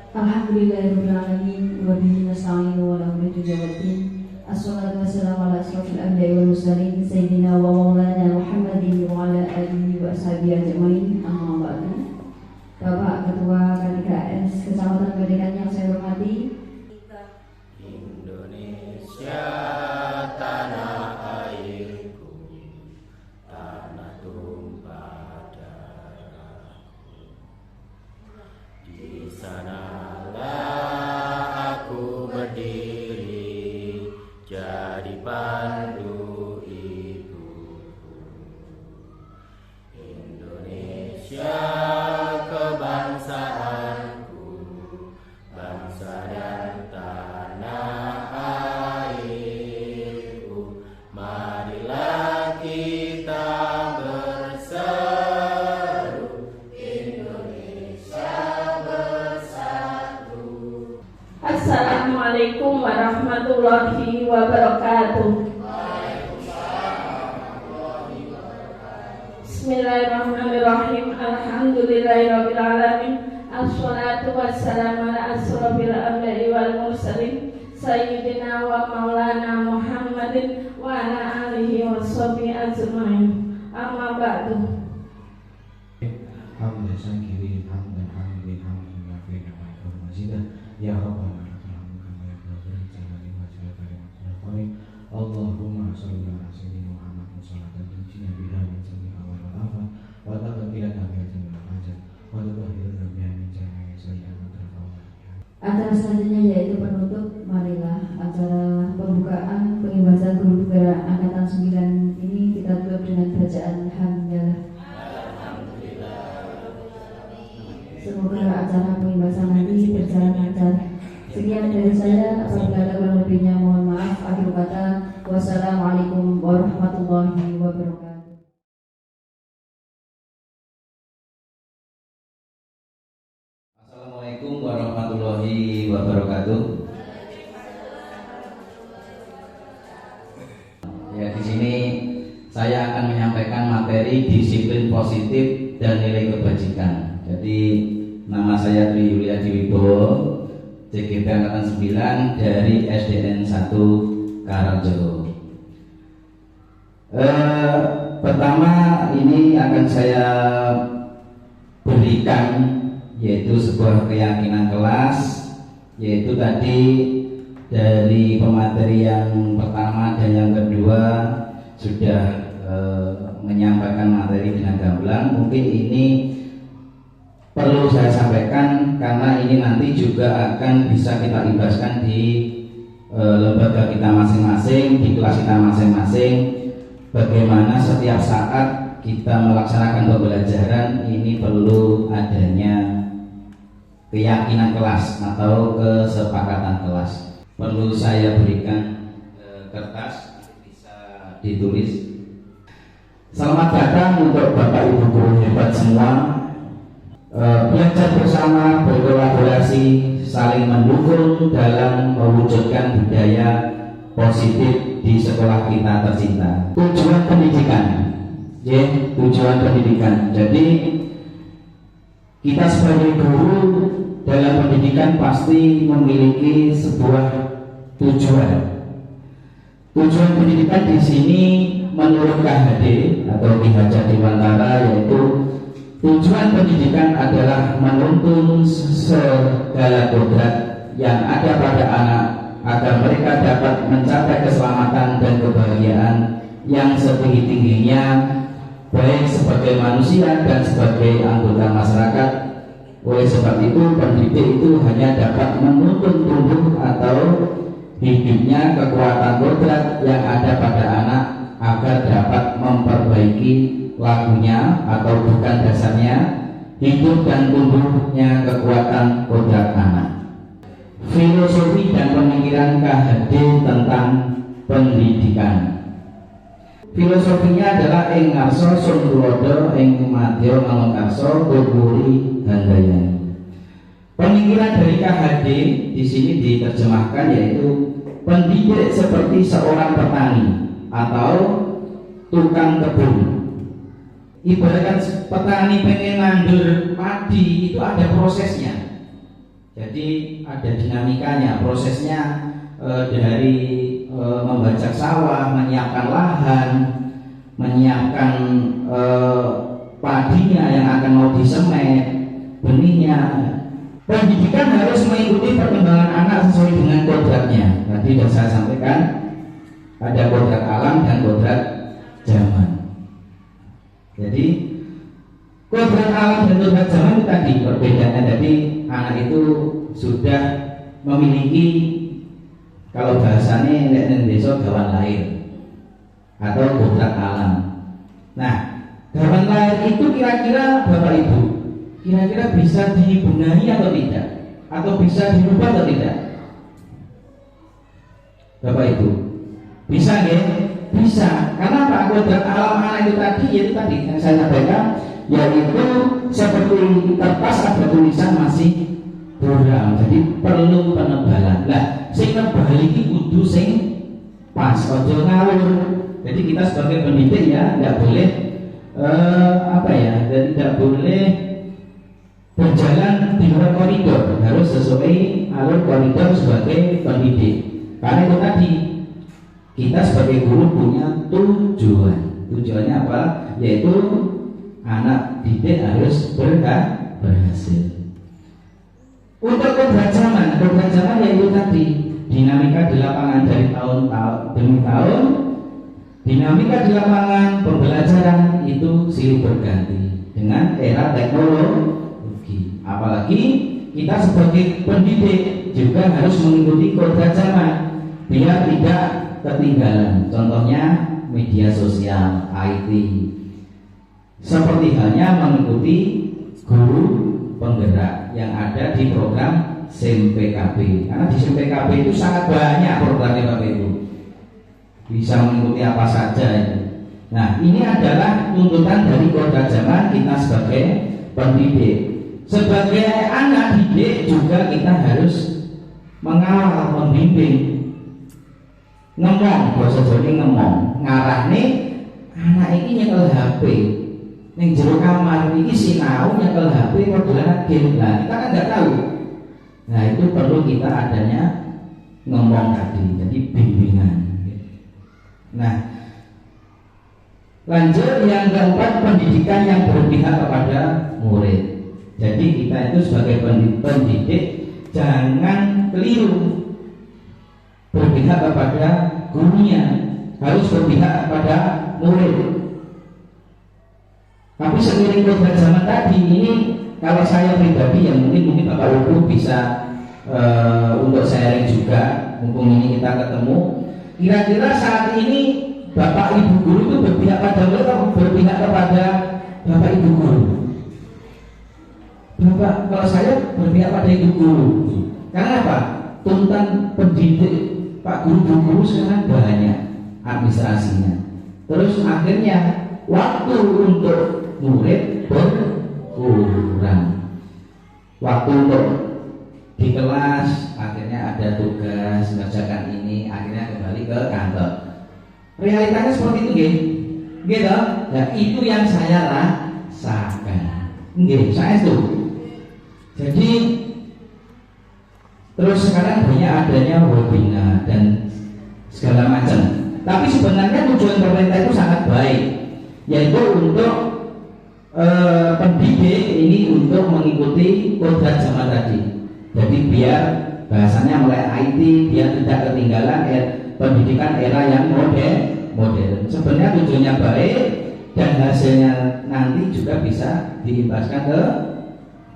Alhamdulillahirabbil alamin wa bihi nasta'inu wa la ilaha illa Assalatu wassalamu ala asyrafil anbiya'i wal mursalin sayyidina wa maulana Muhammadin wa ala alihi wa ashabihi ajmain. Amma ba'du. Bapak Ketua KDKS Kecamatan Bandengan yang saya hormati, Indonesia tanah airku, tanah tumpah darahku. Di sanalah aku berdiri, jadi pandu ibuku. Indonesia kebangsaanku, bangsa dan tanah airku. Marilah kita berseru, Indonesia bersatu. Assalamualaikum warahmatullahi wabarakatuh. Bismillahirrahmanirrahim. Alhamdulillahirabbil alamin. Assalatu wassalamu ala asyrafil anbiya'i wal mursalin sayyidina wa maulana Muhammadin wa ala alihi washabihi ajmain. Amma ba'du. Hamdan syakirin hamdan hamidin hamdan katsiran wa mazidan ya rabbana lakal hamdu kama yanbaghi li jalali wajhika. Allahumma shalli ala sayyidina Muhammadin shalatan tunjina biha min jami'i awal wal afat wa taqabbal biha jami'al hajat wa tudahhiruna biha min jami'i sayyi'at wa tarfa'una. acara selanjutnya yaitu penutup. Marilah acara pembukaan pengibasan guru negara angkatan 9 ini kita tutup dengan bacaan hamdalah. Semoga acara pengibasan nanti berjalan lancar. Sekian dari saya, apabila ada kurang lebihnya mohon maaf. Akhir kata, wassalamualaikum warahmatullahi wabarakatuh. Assalamualaikum warahmatullahi wabarakatuh. Ya, di sini saya akan menyampaikan materi disiplin positif dan nilai kebajikan. Jadi nama saya Tri Yuliadi Wibowo, CGP Angkatan 9 dari SDN 1 Karangjowo. Pertama ini akan saya berikan yaitu sebuah keyakinan kelas, yaitu tadi dari pemateri yang pertama dan yang kedua sudah menyampaikan materi dengan gamblang. Mungkin ini perlu saya sampaikan karena ini nanti juga akan bisa kita ibaskan di lembaga kita masing-masing, di kelas kita masing-masing. Bagaimana setiap saat kita melaksanakan pembelajaran ini perlu adanya keyakinan kelas atau kesepakatan kelas. Perlu saya berikan kertas bisa ditulis. Selamat datang untuk Bapak Ibu guru hebat semua. Belajar bersama, berkolaborasi, saling mendukung dalam mewujudkan budaya positif di sekolah kita tercinta. Tujuan pendidikan, tujuan pendidikan. Jadi kita sebagai guru dalam pendidikan pasti memiliki sebuah tujuan. Tujuan pendidikan di sini menurut KHD atau Ki Hajar Dewantara yaitu tujuan pendidikan adalah menuntun segala kodrat yang ada pada anak agar mereka dapat mencapai keselamatan dan kebahagiaan yang setinggi-tingginya baik sebagai manusia dan sebagai anggota masyarakat. Oleh sebab itu pendidik itu hanya dapat menuntun tumbuh atau hidupnya kekuatan kodrat yang ada pada anak agar dapat memperbaiki lakunya atau bukan dasarnya hidup dan tumbuhnya kekuatan kodrat anak. Filosofi dan pemikiran KHD tentang pendidikan. Filosofinya adalah ing ngarsa sun tulodo ing madya mangunkarsa guguri handayani. Pemikiran dari KHD di sini diterjemahkan yaitu pendidik seperti seorang petani atau tukang kebun. Ibaratkan petani pengen nandur padi itu ada prosesnya. Jadi ada dinamikanya, prosesnya dari membajak sawah, menyiapkan lahan, menyiapkan padinya yang akan mau disemet, benihnya. Pendidikan harus mengikuti perkembangan anak sesuai dengan kodratnya. Tadi sudah saya sampaikan, ada kodrat alam dan kodrat zaman. Jadi kodrat alam dan kodrat zaman itu tadi perbedaannya. Jadi anak itu sudah memiliki, kalau bahasanya nek desa gawan lahir atau kodrat alam. Nah, gawan lahir itu kira-kira Bapak Ibu, kira-kira bisa dibenahi atau tidak? Atau bisa dirubah atau tidak? Bapak Ibu, bisa nggih? Bisa. Karena Pak kodrat alam anak itu tadi, yaitu tadi yang saya sampaikan, yaitu seperti kertas ada tulisan masih buram, jadi perlu penebalan. Lah, sing nebali iki kudu sing pas, ojo ngawur. Jadi kita sebagai pendidik ya tidak boleh tidak boleh berjalan di luar koridor, harus sesuai alur koridor sebagai pendidik. Karena itu tadi kita sebagai guru punya tujuan. Tujuannya apa? Yaitu anak didik harus berhasil. Untuk kodrat zaman yaitu tadi dinamika di lapangan dari tahun demi tahun, dinamika di lapangan pembelajaran itu silih berganti dengan era teknologi. Apalagi kita sebagai pendidik juga harus mengikuti kodrat zaman biar tidak ketinggalan. Contohnya media sosial, IT. Seperti halnya mengikuti guru penggerak yang ada di program SIMPKB. Karena di SIMPKB itu sangat banyak programnya Bapak Ibu, bisa mengikuti apa saja itu. Nah, ini adalah tuntutan dari kodrat zaman kita sebagai pendidik. Sebagai anak didik juga kita harus mengawal, membimbing, ngomong, bahasa Jawa ngomong, ngarahne anak ini nyekel HP. Ning jero kamar iki sinau nyekel HP padahal game. Lah, kita kan nggak tahu. Nah, itu perlu kita adanya ngomong tadi, jadi bimbingan. Nah, lanjut yang keempat, pendidikan yang berpihak kepada murid. Jadi kita itu sebagai pendidik jangan keliru berpihak kepada gurunya, harus berpihak kepada murid. Tapi seiring kodrat zaman tadi ini, kalau saya pribadi yang mungkin Bapak Ibu bisa untuk sharing juga, mumpung ini kita ketemu. Kira-kira saat ini Bapak Ibu guru itu berpihak pada murid atau berpihak kepada Bapak Ibu guru? Kalau saya berpihak pada ibu guru. Karena apa? Tuntutan pendidik Pak guru sekarang banyak administrasinya. Terus akhirnya waktu untuk murid berkurang. Waktu untuk di kelas akhirnya ada tugas mengerjakan ini, akhirnya kembali ke kantor. Realitanya seperti itu, gitu. Nah, itu yang saya rasakan. Saya itu. Jadi terus sekarang banyak adanya webinar dan segala macam. Tapi sebenarnya tujuan pemerintah itu sangat baik, yaitu untuk pendidik ini untuk mengikuti kodrat zaman tadi. Jadi biar bahasanya mulai IT, biar tidak ketinggalan pendidikan era yang modern. Sebenarnya tujuannya baik dan hasilnya nanti juga bisa diimbaskan ke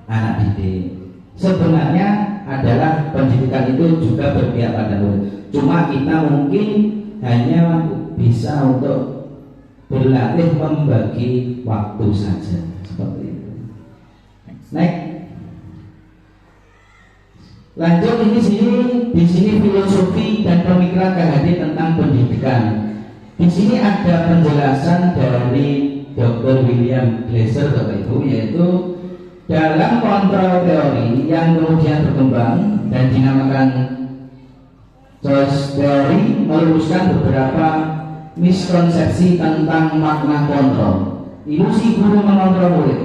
anak didik. Sebenarnya adalah pendidikan itu juga berpihak pada murid. Cuma kita mungkin hanya bisa untuk berlatih membagi waktu saja, seperti itu. Next. Lanjut di sini filosofi dan pemikiran KHD tentang pendidikan. Di sini ada penjelasan dari Dr. William Glasser, Bapak Ibu, yaitu dalam kontrol teori yang kemudian berkembang dan dinamakan choice teori, meluruskan beberapa miskonsepsi tentang makna kontrol. Ilusi guru mengontrol murid.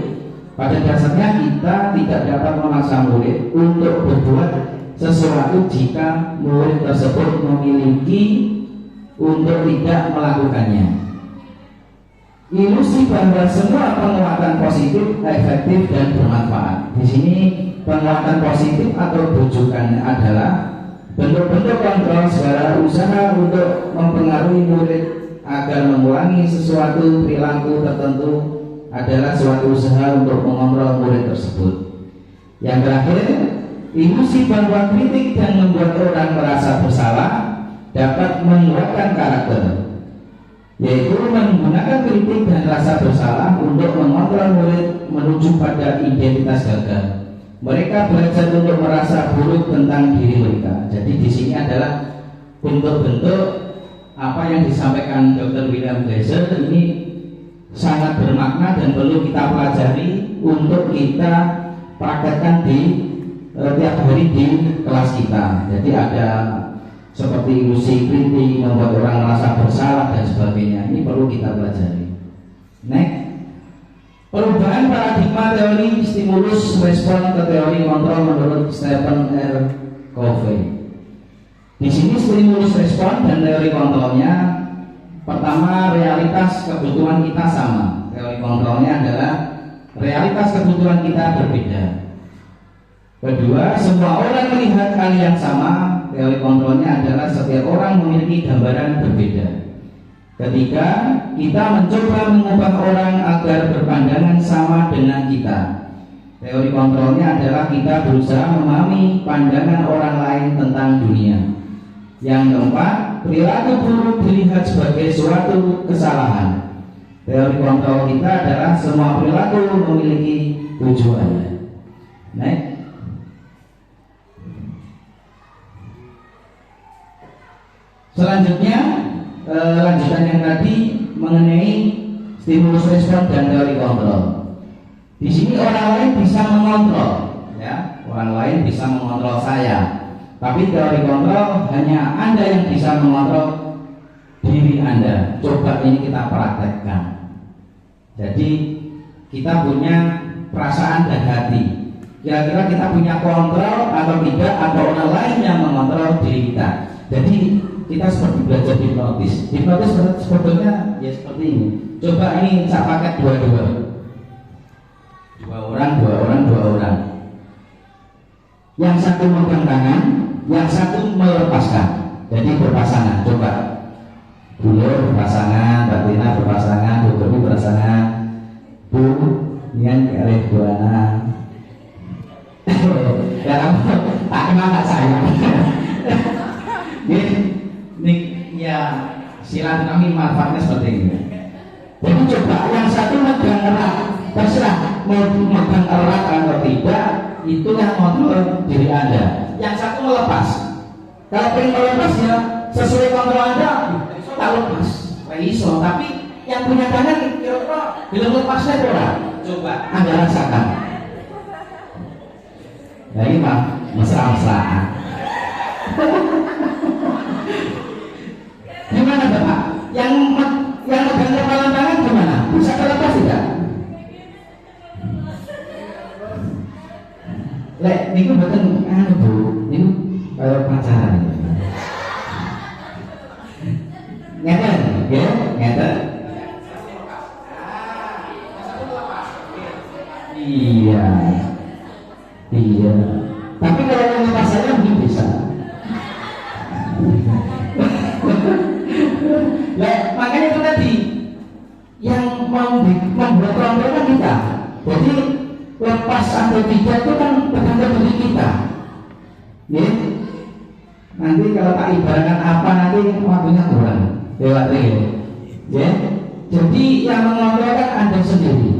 Pada dasarnya kita tidak dapat memaksa murid untuk berbuat sesuatu jika murid tersebut memiliki untuk tidak melakukannya. Ilusi bahwa semua penguatan positif efektif dan bermanfaat. Di sini penguatan positif atau bujukan adalah bentuk-bentuk kontrol segala usaha untuk mempengaruhi murid agar mengulangi sesuatu perilaku tertentu adalah suatu usaha untuk mengontrol murid tersebut. Yang terakhir, ilusi bahwa kritik dan membuat orang merasa bersalah dapat menguatkan karakter, yaitu menggunakan kritik dan rasa bersalah untuk mengontrol murid menuju pada identitas gagal. Mereka belajar untuk merasa buruk tentang diri mereka. Jadi di sini adalah bentuk-bentuk apa yang disampaikan Dr. William Glasser ini sangat bermakna dan perlu kita pelajari untuk kita praktekkan di tiap hari di kelas kita. Jadi ada seperti ilusi kritik, membuat orang merasa bersalah dan sebagainya. Ini perlu kita pelajari. Next. Perubahan paradigma teori stimulus respon ke teori kontrol menurut Stephen R. Covey. Di sini stimulus respon dan teori kontrolnya, pertama realitas kebutuhan kita sama. Teori kontrolnya adalah realitas kebutuhan kita berbeda. Kedua, semua orang melihat hal yang sama. Teori kontrolnya adalah setiap orang memiliki gambaran berbeda. Ketiga, kita mencoba mengubah orang agar berpandangan sama dengan kita. Teori kontrolnya adalah kita berusaha memahami pandangan orang lain tentang dunia. Yang keempat, perilaku buruk dilihat sebagai suatu kesalahan. Teori kontrol kita adalah semua perilaku memiliki tujuan. Next. Selanjutnya, lanjutan yang tadi mengenai stimulus respon dan teori kontrol. Di sini orang lain bisa mengontrol, ya, orang lain bisa mengontrol saya. Tapi teori kontrol hanya Anda yang bisa mengontrol diri Anda. Coba ini kita praktekkan. Jadi kita punya perasaan dan hati. Kira-kira kita punya kontrol atau tidak, atau orang lain yang mengontrol diri kita. Jadi kita seperti belajar hipnotis. Hipnotis sebetulnya ya seperti ini. Coba ini saya pakai dua-dua. Dua orang. Yang satu memegang tangan, yang satu melepaskan. Jadi berpasangan. Coba. Bulur berpasangan, Mbak Tina berpasangan, Bu Berni berpasangan, Bu Nian Arif Buana. Ya kamu tak kenal tak sayang. Ini ya silaturahmi manfaatnya seperti ini. Jadi coba yang satu megang erat, terserah mau megang erat atau tidak, itu yang kontrol diri Anda. Yang satu melepas. Kalau pengen melepas ya sesuai kontrol Anda, tak lepas. Iso, tapi yang punya tangan kira-kira belum lepasnya orang. Coba Anda rasakan. Nah ini mah mesra-mesraan. Gimana Bapak? Yang megang kepala tangan gimana? Bisa terlepas tidak? Lek, niku mboten anu Bu, niku kaya pacaran. Ngeten, ya, ngeten. Iya. Iya. Tapi kalau yang lepas saja mungkin bisa. Nah, makanya itu tadi yang membuat kontrol kan kita. Jadi lepas atau tidak itu kan tergantung diri kita. Ya. Nanti kalau tak ibaratkan apa nanti waktunya kurang lewat real. Ya. Jadi yang mengontrol kan Anda sendiri.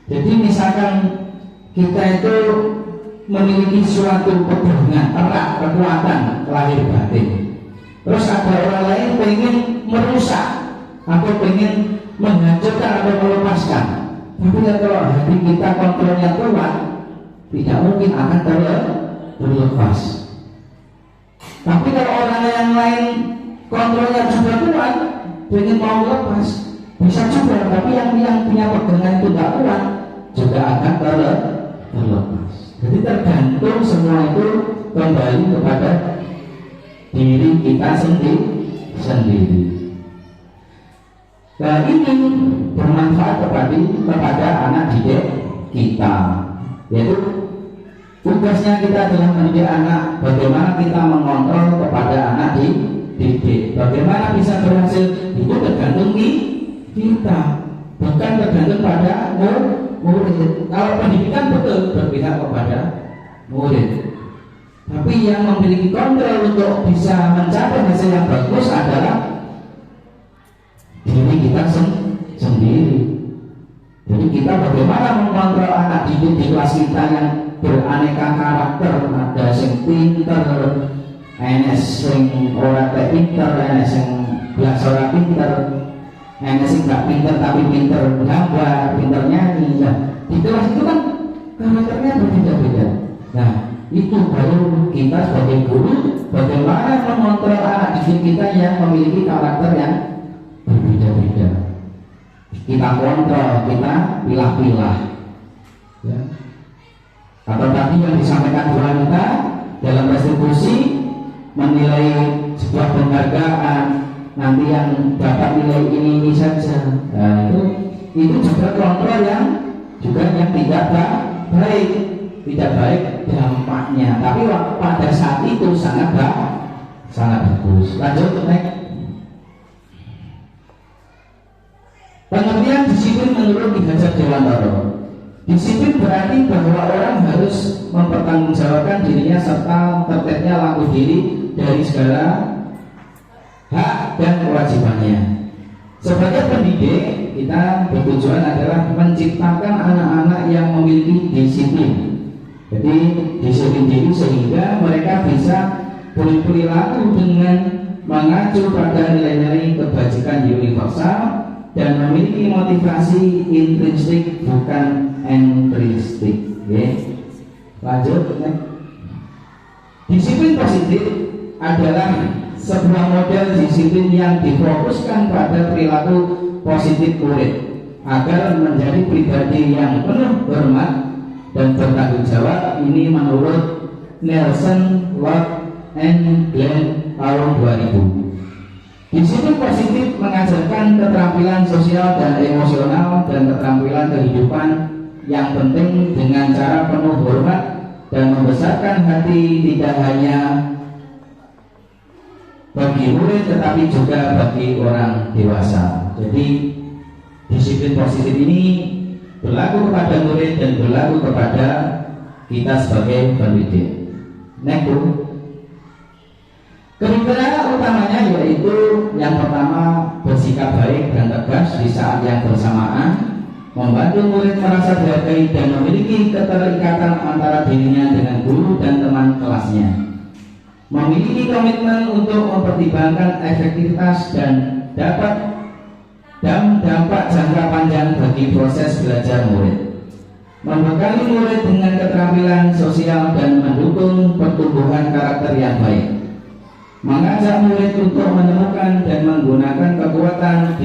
Jadi misalkan kita itu memiliki suatu hubungan erat, kekuatan lahir batin. Terus ada orang lain pengen merusak atau pengen menghancurkan atau melepaskan. Tapi kalau hati kita kontrolnya kuat, tidak mungkin akan terlepas. Tapi kalau orang yang lain kontrolnya juga kuat, pengen mau lepas, bisa juga. Tapi yang punya pegangan itu tidak kuat, juga akan terlepas. Jadi tergantung semua itu kembali kepada diri kita sendiri. Nah ini bermanfaat kepada anak didik kita, yaitu tugasnya kita adalah mendidik anak. Bagaimana kita mengontrol kepada anak didik, bagaimana bisa berhasil, itu tergantung kita, bukan tergantung pada murid. Kalau pendidikan betul berpihak kepada murid, tapi yang memiliki kontrol untuk bisa mencapai hasil yang bagus adalah diri kita sendiri. Jadi kita bagaimana mengontrol anak didik di kelas kita yang beraneka karakter, ada yang pinter, enes sing ora pinter, enes sing belas ora pinter, enes sing gak pinter tapi pinter gambar, pinter nyanyi. Nah, di kelas itu kan karakternya berbeda-beda. Nah, itu baru kita sebagai guru bagaimana mengontrol anak didik kita yang memiliki karakter yang berbeda-beda. Kita kontrol, kita pilah-pilah, ya. Atau tadi yang disampaikan Bu Anita dalam restitusi menilai sebuah penghargaan, nanti yang dapat nilai ini saja. Nah, itu juga kontrol yang tidak baik, dampaknya. Tapi pada saat itu sangat bagus. Lanjut next. Pengertian disiplin menurut Ki Hajar Dewantara. Disiplin berarti bahwa orang harus mempertanggungjawabkan dirinya serta tertibnya laku diri dari segala hak dan kewajibannya. Sebagai pendidik, kita bertujuan adalah menciptakan anak-anak yang memiliki disiplin. Jadi disiplin diri sehingga mereka bisa berperilaku dengan mengacu pada nilai-nilai kebajikan universal dan memiliki motivasi intrinsik bukan entristik. Okay. Lanjut. Disiplin positif adalah sebuah model disiplin yang difokuskan pada perilaku positif murid agar menjadi pribadi yang penuh hormat dan bertanggung jawab. Ini menurut Nelson, Lord, and Glenn tahun 2000. Disiplin positif mengajarkan keterampilan sosial dan emosional dan keterampilan kehidupan yang penting dengan cara penuh hormat dan membesarkan hati tidak hanya bagi murid tetapi juga bagi orang dewasa. Jadi disiplin positif ini berlaku kepada murid dan berlaku kepada kita sebagai pendidik. Next. Kriteria utamanya yaitu yang pertama bersikap baik dan tegas di saat yang bersamaan, membantu murid merasa dihargai dan memiliki keterikatan antara dirinya dengan guru dan teman kelasnya, memiliki komitmen untuk mempertimbangkan efektivitas dan dampak jangka panjang bagi proses belajar murid, membekali murid dengan keterampilan sosial dan mendukung pertumbuhan karakter yang baik, mengajak murid untuk menemukan dan menggunakan kekuatan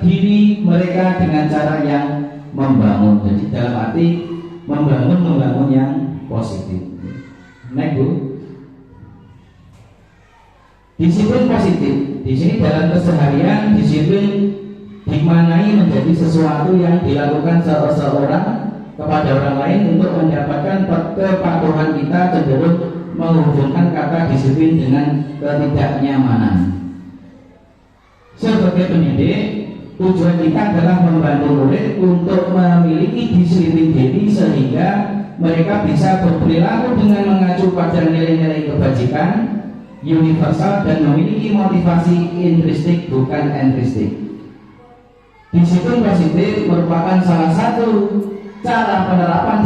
diri mereka dengan cara yang membangun. Jadi dalam arti membangun yang positif. Next, Bu. Disiplin positif. Di sini dalam keseharian disiplin dimaknai menjadi sesuatu yang dilakukan seseorang kepada orang lain untuk mendapatkan kepatuhan. Kita cenderung menghubungkan kata disiplin dengan ketidaknyamanan. Sebagai pendidik, tujuan kita adalah membantu murid untuk memiliki disiplin diri sehingga mereka bisa berperilaku dengan mengacu pada nilai-nilai kebajikan universal dan memiliki motivasi intrinsik bukan entristik. Disiplin positif merupakan salah satu cara penerapan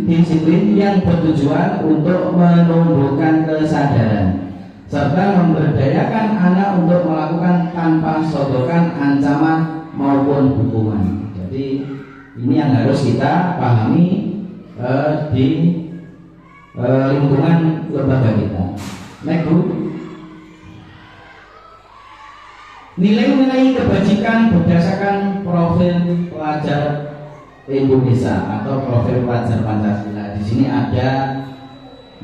disiplin yang bertujuan untuk menumbuhkan kesadaran serta memberdayakan anak untuk melakukan tanpa sodokan ancaman maupun hukuman. Jadi ini yang harus kita pahami di lingkungan lembaga kita. Next, Bu. Nilai-nilai kebajikan berdasarkan profil pelajar Indonesia atau profil pelajar Pancasila. Di sini ada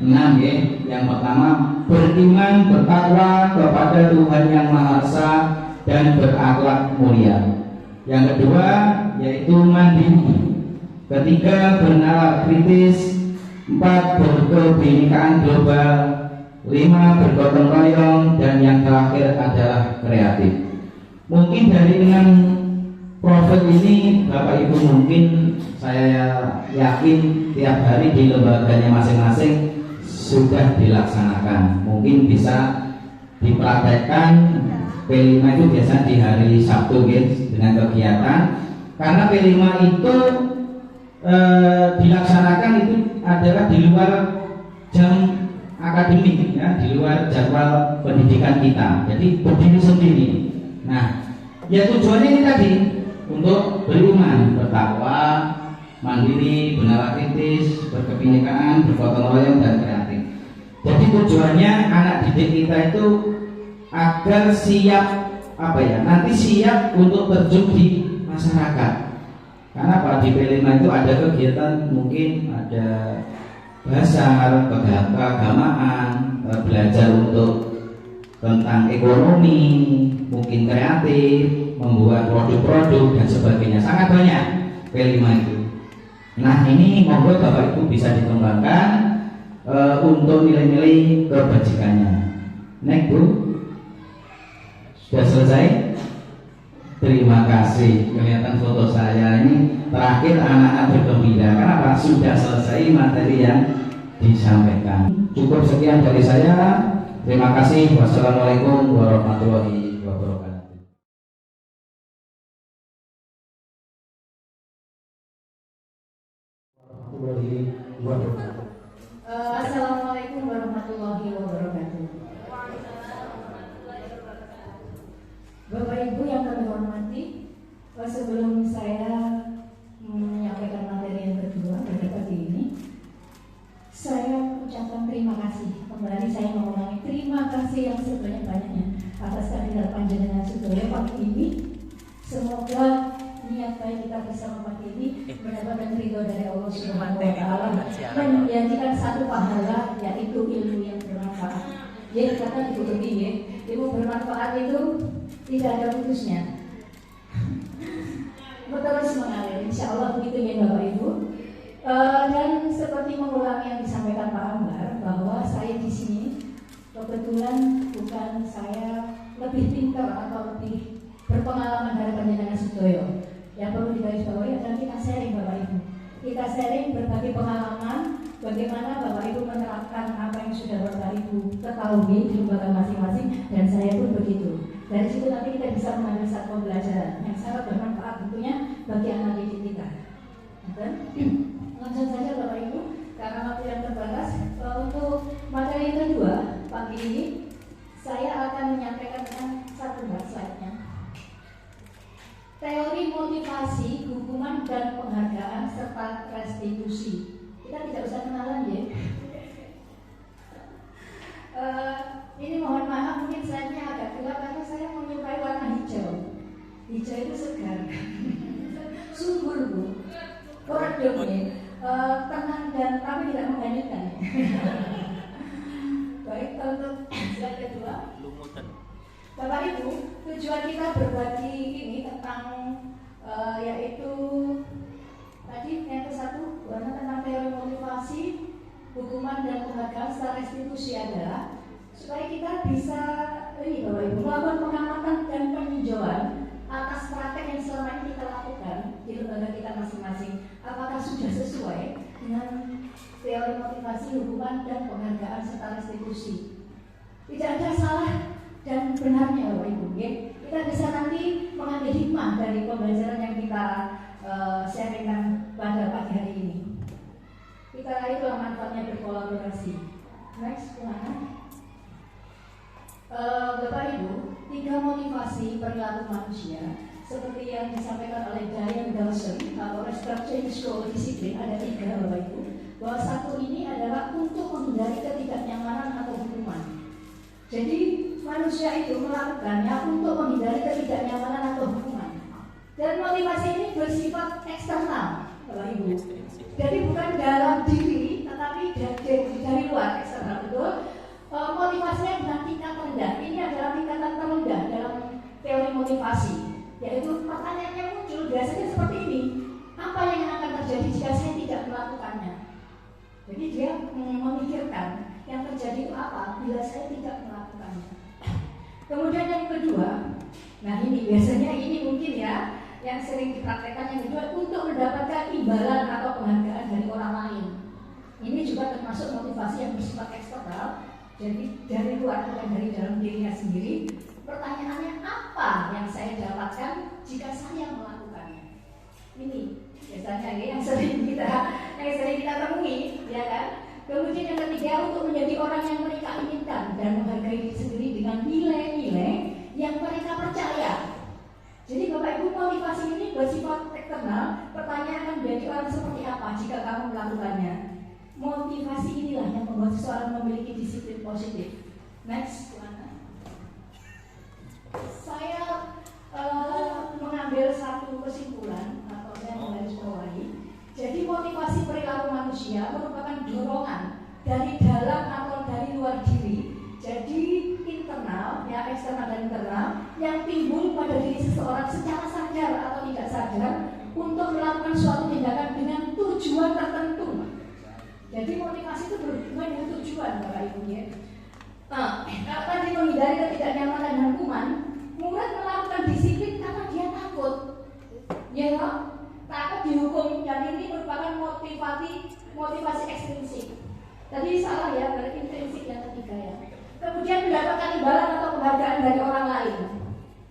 6 ya. Yang pertama, beriman bertakwa kepada Tuhan Yang Maha Esa dan berakhlak mulia. Yang kedua yaitu mandiri. Ketiga, bernalar kritis. 4, berkebinekaan global. 5, bergotong royong. Dan yang terakhir adalah kreatif. Mungkin dari 6 profil ini Bapak Ibu mungkin saya yakin tiap hari di lembaganya masing-masing sudah dilaksanakan. Mungkin bisa dipraktekkan. P5 itu biasa di hari Sabtu guys, dengan kegiatan. Karena P5 itu dilaksanakan itu adalah di luar jam akademik ya, di luar jadwal pendidikan kita. Jadi berdiri sendiri. Nah, ya tujuannya ini tadi untuk beriman, bertakwa, mandiri, benar kritis, berkebinekaan, bergotong royong dan kreatif. Jadi tujuannya anak didik kita itu agar siap nanti siap untuk terjun di masyarakat. Karena Pak di P5 itu ada kegiatan, mungkin ada bahasa, keagamaan, belajar untuk tentang ekonomi, mungkin kreatif, membuat produk-produk dan sebagainya. Sangat banyak P5 itu. Nah ini monggo Bapak Ibu bisa dikembangkan untuk nilai-nilai kebajikannya. Next Bu, sudah selesai? Terima kasih. Kelihatan foto saya ini terakhir anak-anak bergembira. Kenapa? Sudah selesai materi yang disampaikan. Cukup sekian dari saya. Terima kasih. Wassalamualaikum warahmatullahi wabarakatuh. Assalamualaikum warahmatullahi wabarakatuh. Bapak Ibu yang kami hormati, sebelum saya menyampaikan materi yang kedua pada pagi ini, saya ucapkan terima kasih. Kembali saya mengulangi terima kasih yang sebanyak-banyaknya atas kehadiran Panjenengan Sudoyo pagi ini. Semoga niat baik kita bersama pagi ini mendapatkan ridho dari Allah Subhanahu wa Ta'ala dan menjanjikan satu pahala, yaitu ilmu yang bermanfaat. Jadi kata Ibu Tumi ya, ilmu bermanfaat itu tidak ada putusnya. Terus mengalir, insya Allah begitu ya Bapak Ibu. Dan seperti mengulangi yang disampaikan Pak Ambar, bahwa saya di sini kebetulan bukan saya lebih pintar atau lebih berpengalaman dari Panjenengan Sudoyo. Yang perlu digarisbawahi adalah kita sharing Bapak Ibu. Kita sharing berbagi pengalaman, bagaimana Bapak Ibu menerapkan apa yang sudah Bapak Ibu ketahui di lembaga masing-masing, dan saya pun begitu. Dari situ nanti kita bisa mengambil satu pembelajaran yang sangat bermanfaat tentunya bagi anak didik kita. Dan langsung saja Bapak Ibu, karena waktu yang terbatas, untuk materi yang kedua pagi ini saya akan menyampaikan tentang satu slide-nya. Teori motivasi, hukuman dan penghargaan serta restitusi. Kita tidak usah kenalan ya. Ini mohon maaf mungkin slide-nya agak gelap karena saya menyukai warna hijau. Hijau itu segar, subur Bu, koridor ya, tenang dan tapi tidak menghanyutkan. Baik, untuk slide kedua. Bapak Ibu, tujuan kita berbagi ini tentang yaitu tadi yang ke-1 tentang teori motivasi, hukuman dan penghargaan serta restitusi adalah supaya kita bisa ini Bapak Ibu melakukan pengamatan dan peninjauan atas praktek yang selama ini kita lakukan di lembaga kita masing-masing, apakah sudah sesuai dengan teori motivasi, hukuman dan penghargaan serta restitusi. Tidak ada salah dan benarnya Bapak Ibu ya. Kita bisa nanti mengambil hikmah dari pembelajaran yang kita sharingkan pada pagi hari ini. Kita itulah manfaatnya berkolaborasi. Next, kemana? Bapak Ibu, 3 motivasi perilaku manusia seperti yang disampaikan oleh Diane Dawson atau Restructuring School Disiplin, ada 3 Bapak Ibu. Bahwa satu ini adalah untuk menghindari ketidaknyamanan atau hukuman. Jadi manusia itu melakukannya untuk menghindari ketidaknyamanan atau hukuman. Dan motivasi ini bersifat eksternal, Bapak Ibu. Jadi bukan dalam diri, tetapi dari luar, eksternal, betul. Motivasinya dengan tingkat rendah. Ini adalah tingkatan terendah dalam teori motivasi, yaitu pertanyaannya muncul biasanya seperti ini: apa yang akan terjadi jika saya tidak melakukannya? Jadi dia memikirkan yang terjadi itu apa bila saya tidak melakukannya. Kemudian yang kedua, nah ini biasanya ini mungkin ya yang sering dipraktekkan. Yang kedua, untuk mendapatkan imbalan atau penghargaan dari orang lain. Ini juga termasuk motivasi yang bersifat eksternal, jadi dari luar bukan dari dalam dirinya sendiri. Pertanyaannya, apa yang saya dapatkan jika saya melakukannya? Ini biasanya yang sering kita temui, ya kan? Kemudian yang ketiga, untuk menjadi orang yang mereka inginkan dan menghargai diri sendiri dengan nilai-nilai yang mereka percaya. Jadi Bapak Ibu, motivasi ini bersifat eksternal. Pertanyaan, menjadi orang seperti apa jika kamu melakukannya? Motivasi inilah yang membuat seseorang memiliki disiplin positif. Next, mana? Saya mengambil satu kesimpulan atau saya menggarisbawahi. Jadi motivasi perilaku manusia merupakan dorongan dari dalam atau dari luar diri. Jadi internal, ya eksternal dan internal, yang timbul pada diri seseorang secara sadar atau tidak sadar untuk melakukan suatu tindakan dengan tujuan tertentu. Jadi motivasi itu berhubungan dengan tujuan, Bapak Ibu ya. Kalau tadi menghindari ketidaknyamanan dan hukuman, murid melakukan disiplin karena dia takut, ya takut dihukum, dan ini merupakan motivasi ekstrinsik. Tadi salah ya, berarti intrinsik yang ketiga ya. Kemudian mendapatkan imbalan atau penghargaan dari orang lain.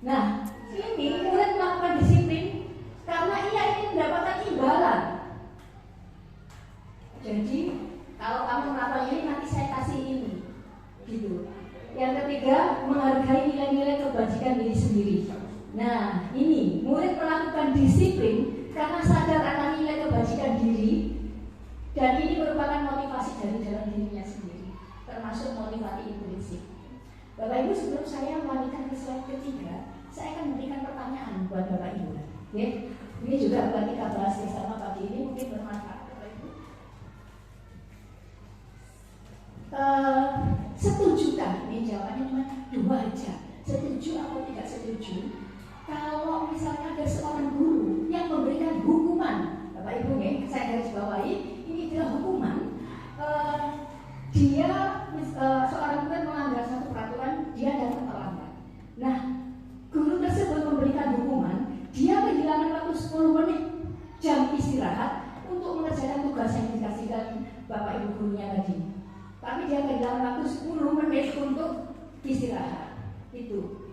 Nah, ini murid melakukan disiplin karena ia ingin mendapatkan imbalan. Jadi, kalau kamu melakukan ini, nanti saya kasih ini, gitu. Yang ketiga, menghargai nilai-nilai kebajikan diri sendiri. Nah, ini murid melakukan disiplin karena sadar akan nilai kebajikan diri, dan ini merupakan motivasi dari dalam dirinya sendiri, termasuk motivasi intrinsik. Bapak Ibu, sebelum saya melanjutkan ke slide ketiga, saya akan memberikan pertanyaan buat Bapak Ibu. Ya, ini juga buat kita bahas bersama pagi ini, mungkin bermanfaat Bapak Ibu. Setujukah? Ini jawabannya cuma dua aja. Setuju atau tidak setuju? Kalau misalnya ada seorang guru yang memberikan hukuman, Bapak Ibu nih, saya garis bawahi, ini adalah hukuman. Dia seorang murid melanggar satu peraturan, dia datang terlambat. Nah, guru tersebut memberikan hukuman, dia kehilangan waktu 10 menit jam istirahat untuk mengerjakan tugas yang dikasihkan Bapak Ibu gurunya tadi. Tapi dia kehilangan waktu 10 menit untuk istirahat. Itu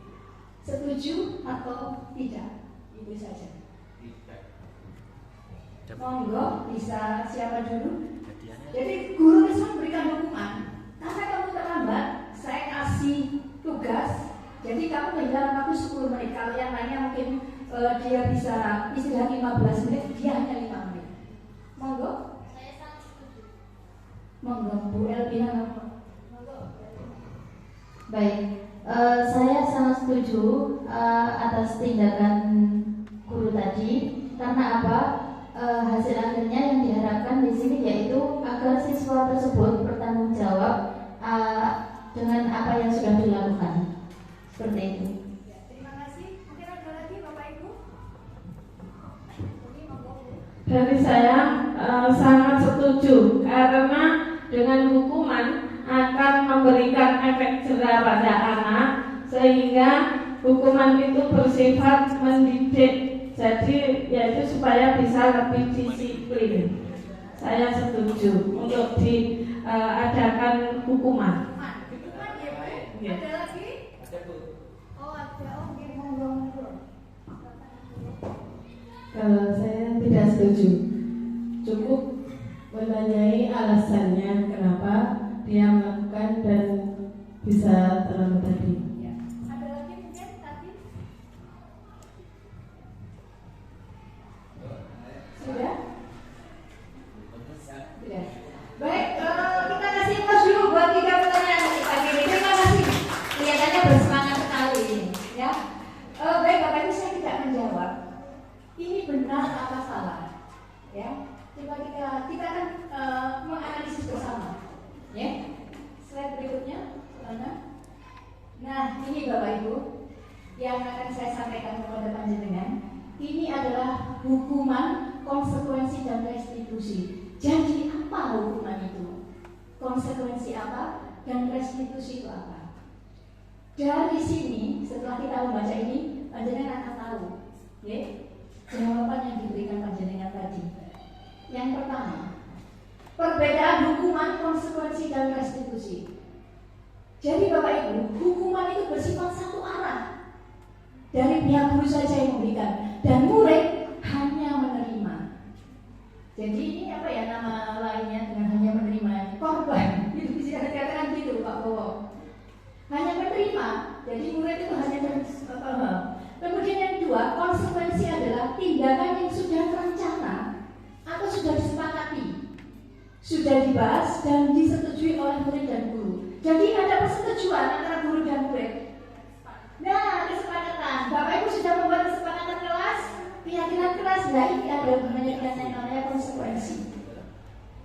setuju atau tidak? Itu saja. Monggo, bisa siapa dulu? Jadi guru tersebut memberikan hukuman. Karena kamu terlambat, saya kasih tugas. Jadi kamu kehilangan waktu 10 menit. Kalau yang lainnya mungkin dia bisa istirahat 15 menit, dia hanya 5 menit. Monggo. Saya sangat setuju. Monggo, Bu Elvina. Baik, saya sangat setuju atas tindakan guru tadi. Karena apa? Hasil akhirnya yang diharapkan di sini yaitu agar siswa tersebut bertanggung jawab dengan apa yang sudah dilakukan. Seperti itu. Ya, terima kasih. Mungkin ada lagi Bapak Ibu? Dari saya sangat setuju karena dengan hukuman akan memberikan efek jera pada anak sehingga hukuman itu bersifat mendidik. Jadi yaitu supaya bisa lebih disiplin. Saya setuju untuk diadakan hukuman. Hukuman ya, Bu? Ya. Ada lagi? Ada, Bu. Oh, ada. Oke, monggo. Kalau saya tidak setuju, cukup menanyai alasannya kenapa dia melakukan dan bisa terlambat tadi. Ya. Ada lagi mungkin tadi? Sudah? Sudah. Baik, kita kasih pos dulu buat 3 pertanyaan pagi ini. Terima kasih. Kelihatannya bersemangat. Nah, ini Bapak Ibu yang akan saya sampaikan kepada panjenengan. Ini adalah hukuman, konsekuensi dan restitusi. Jadi apa hukuman itu? Konsekuensi apa? Dan restitusi itu apa? Dari sini, setelah kita membaca ini, panjenengan akan tahu, ya, jawaban yang diberikan panjenengan tadi. Yang pertama, perbedaan hukuman, konsekuensi dan restitusi. Jadi Bapak Ibu, hukuman itu bersifat satu arah. Dari pihak guru saja yang memberikan, dan murid hanya menerima. Jadi ini apa ya nama lainnya dengan hanya menerima? Korban. Itu bisa dikatakan gitu Pak Bowo. Hanya menerima. Jadi murid itu hanya menerima. Kemudian yang kedua, konsekuensi adalah tindakan yang sudah terencana atau sudah disepakati, sudah dibahas dan disetujui oleh murid dan guru. Jadi ada persetujuan antara guru dan murid. Nah, kesepakatan. Bapak Ibu sudah membuat kesepakatan kelas, keyakinan kelas. Nah, ini ada hubungannya dengan yang namanya konsekuensi.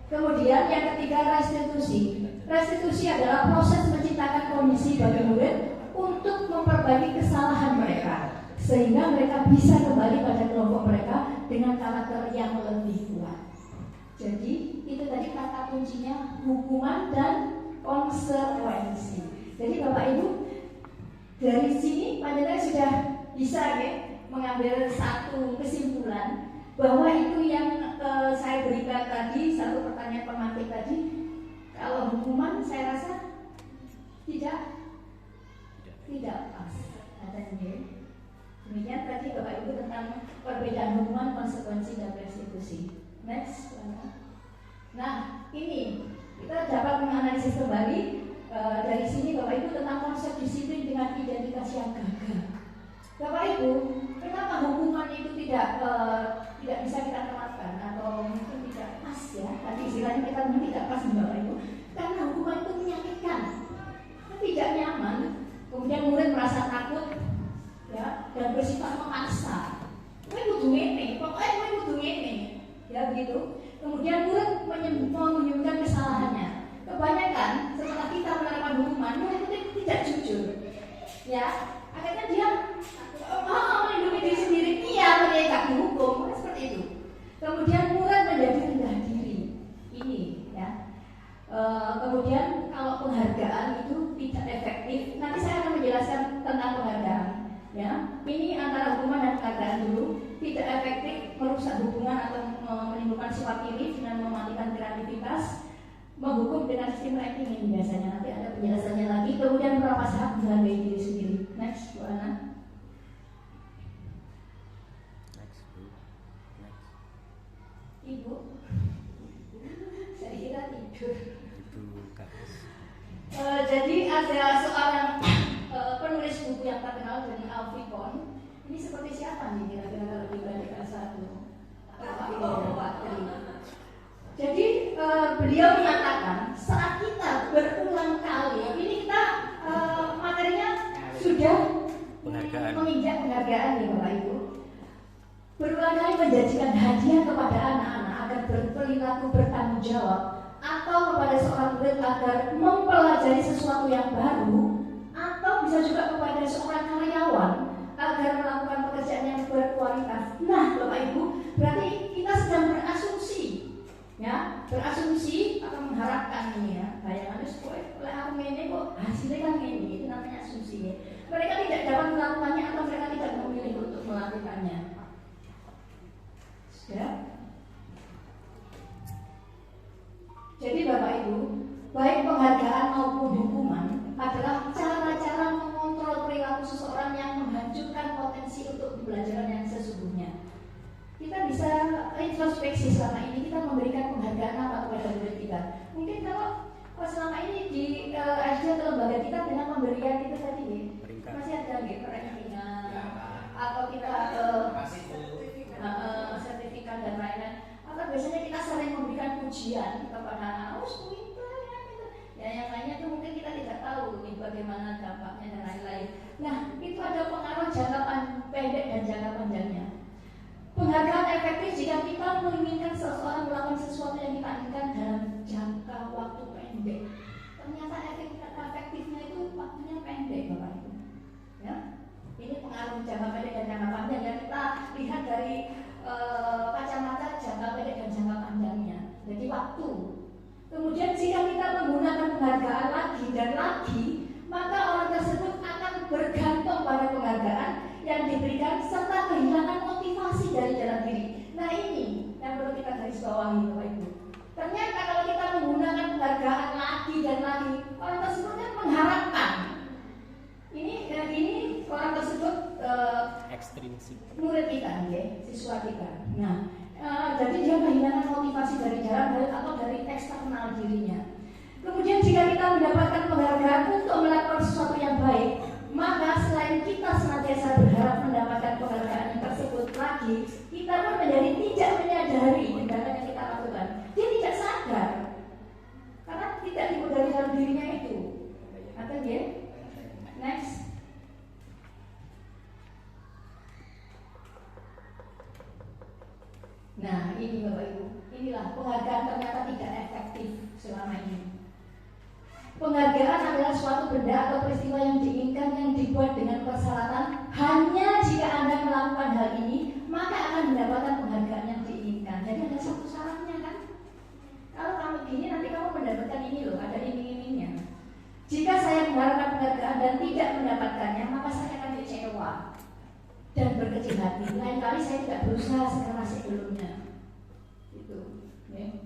Kemudian yang ketiga, restitusi. Restitusi adalah proses menciptakan kondisi bagi murid untuk memperbaiki kesalahan mereka, sehingga mereka bisa kembali pada kelompok mereka dengan karakter yang lebih kuat. Jadi itu tadi kata kuncinya, hukuman dan konsekuensi. Jadi Bapak Ibu, dari sini panjenengan sudah bisa ya mengambil satu kesimpulan bahwa itu yang saya berikan tadi, satu pertanyaan pemantik tadi. Kalau hukuman saya rasa tidak pas. Demikian tadi Bapak Ibu tentang perbedaan hukuman, konsekuensi dan restitusi. Next. Nah, ini kita dapat menganalisis kembali dari sini Bapak Ibu tentang konsep disiplin dengan identitas yang gagal. Bapak Ibu, kenapa hukuman itu tidak bisa kita terapkan atau mungkin tidak pas ya? Tadi istilahnya kita mungkin tidak pas Bapak Ibu, karena hukuman itu menyakitkan, tidak nyaman. Kemudian murid merasa takut, ya, dan bersifat memaksa. Kowe kudu ngene, pokoknya kowe kudu ngene, ya begitu. Kemudian murid menyembunyikan kesalahannya. Kebanyakan setelah kita menerapkan hukuman, murid itu tidak jujur, ya. Akhirnya dia melindungi diri sendiri, iya mereka dihukum, seperti itu. Kemudian murid menjadi rendah diri, ini, ya. Kemudian kalau penghargaan itu tidak efektif. Nanti saya akan menjelaskan tentang penghargaan, ya. Ini antara hukuman dan penghargaan dulu. Tidak efektif, merusak hubungan atau menimbulkan sifat iri dengan mematikan kreativitas. Menghukum dengan sistem ranking ini biasanya, nanti ada penjelasannya lagi. Kemudian merampas hak menghargai diri sendiri. Next, Bu Ana. Ibu, saya kira tidur. Jadi ada seorang penulis buku yang terkenal dengan Alfie Kohn. Ini seperti siapa nih kira-kira kalau dibandingkan satu? Jadi beliau mengatakan saat kita berulang kali, ini kita materinya sudah menginjak penghargaan ya Bapak Ibu. Berulang kali menjanjikan hadiah kepada anak-anak agar berperilaku bertanggung jawab, atau kepada seorang murid agar mempelajari sesuatu yang baru, atau bisa juga kepada seorang karyawan agar melakukan pekerjaan yang berkualitas. Nah, Bapak Ibu, berarti kita sedang berasumsi, ya, berasumsi atau mengharapkan ini ya. Bayangan itu oleh aku ini kok hasilnya kan ini, itu namanya asumsi ya. Mereka tidak dapat melakukannya atau mereka tidak memilih untuk melakukannya. Ya. Jadi Bapak Ibu, baik penghargaan maupun hukuman adalah cara-cara mengontrol perilaku seseorang yang menghancurkan potensi untuk pembelajaran yang sesungguhnya. Kita bisa introspeksi selama ini kita memberikan penghargaan apa kepada murid kita. Mungkin kalau selama ini di SD atau lembaga kita dengan pemberian itu tadi masih ada rankingan atau kita sertifikat dan lain-lain. Atau biasanya kita sering memberikan pujian kepada anak, ya yang lainnya itu mungkin kita tidak tahu nih bagaimana dampaknya dan lain-lain. Nah, itu ada pengaruh jangka pendek dan jangka panjangnya. Penghargaan efektif jika kita menginginkan seseorang melakukan sesuatu yang kita inginkan dalam jangka waktu pendek. Ternyata efektifnya itu waktunya pendek, Bapak. murid kita, siswa kita. Nah, jadi dia kehilangan motivasi dari dalam atau dari eksternal dirinya. Kemudian jika kita mendapatkan penghargaan untuk melakukan sesuatu yang baik, maka selain kita senantiasa berharap mendapatkan penghargaan tersebut lagi, kita pun menjadi tidak menyadari tindakan yang kita lakukan. Dia tidak sadar karena tidak dimodali dalam dirinya itu. Atau dia? Next. Nah, ini Bapak Ibu, inilah penghargaan ternyata tidak efektif selama ini. Penghargaan adalah suatu benda atau peristiwa yang diinginkan yang dibuat dengan persyaratan hanya jika Anda melakukan hal ini maka akan mendapatkan penghargaan yang diinginkan. Jadi ada satu syaratnya kan? Kalau kamu gini nanti kamu mendapatkan ini loh, ada iming-imingnya. Jika saya mengharapkan penghargaan dan tidak mendapatkannya maka saya akan kecewa dan berkecil hati. Lain kali saya tidak berusaha sekeras sebelumnya. Gitu. Ya.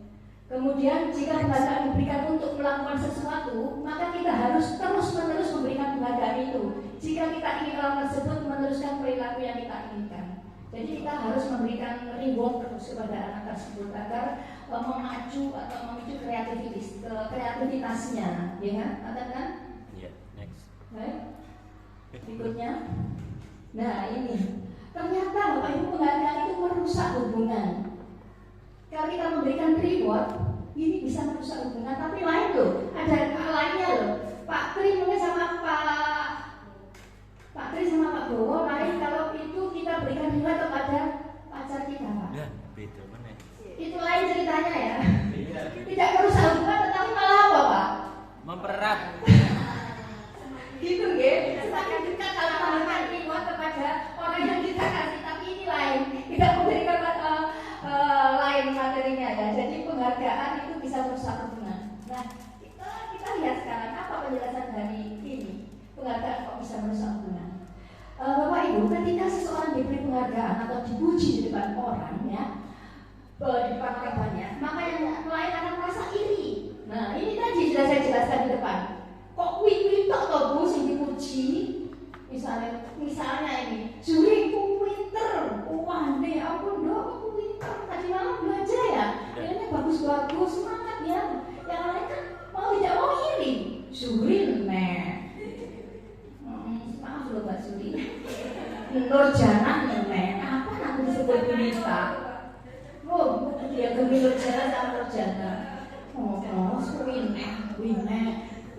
Kemudian jika penghargaan diberikan untuk melakukan sesuatu, maka kita harus terus-menerus memberikan penghargaan itu. Jika kita ingin hal tersebut meneruskan perilaku yang kita inginkan. Jadi kita harus memberikan reward terus kepada anak tersebut agar memacu atau memicu kreativitasnya, ya kan? Ada kan? Iya, next. Baik. Berikutnya. Nah ini, ternyata Bapak Ibu penghargaan itu merusak hubungan. Kalau kita memberikan reward, ini bisa merusak hubungan. Tapi lain loh, ada lainnya loh. Pak Tri mungkin sama Pak Tri sama Pak Bowo lain kalau itu kita berikan reward kepada pacar kita, Pak. Ya, beda mana? Itu lain ceritanya ya. Tidak merusak hubungan, tetapi malah apa, Pak? Mempererat. Gitu ya. Semakin dekat kalau memberikan reward kepada orang yang kita kasih, tapi ini lain. Tidak memberikan lain materinya ya. Jadi penghargaan itu bisa merusak hubungan. Nah, kita lihat sekarang apa penjelasan dari ini. Penghargaan kok bisa merusak hubungan. Bapak Ibu, ketika seseorang diberi penghargaan atau dipuji di depan orang ya, di depan orang banyak, maka yang lain akan merasa iri. Nah, ini tadi sudah saya jelaskan di depan. Kok wih tok toh Bu sing dipuji? Misalnya ini, Juri ku pinter. Wah, deh ampun dong, aku pinter. Tadi malam belajar ya. Nilainya bagus-bagus, semangat ya. Yang lain kan mau tidak mau iri. Juri maaf loh Mbak Juri. Nurjana apa aku disebut Bunita? Oh, dia gemi Nurjana sama Nurjana. Oh, Wine.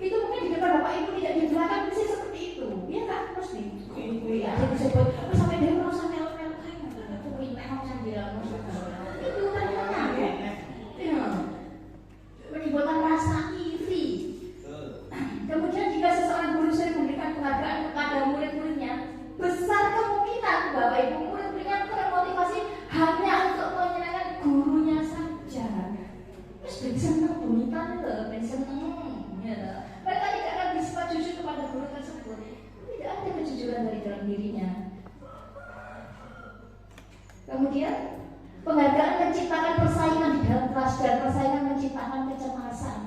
Itu mungkin di depan Bapak Ibu tidak di belakang mesti seperti itu, ya kan? Mesti. Ya, disebut sampai dia merasa melo-melo kayak aku Wine mau bilang itu kan ya. Menimbulkan rasa iri. Kemudian jika seseorang guru sering memberikan penghargaan kepada murid-muridnya, besar kemungkinan Bapak Ibu murid-muridnya termotivasi hanya untuk menyenangkan gurunya saja. Terus ben seneng Bunita lho, ben seneng. Ya. Mereka tidak akan bersifat jujur kepada guru tersebut. Tidak ada kejujuran dari dalam dirinya. Kemudian penghargaan menciptakan persaingan di dalam kelas dan persaingan menciptakan kecemasan.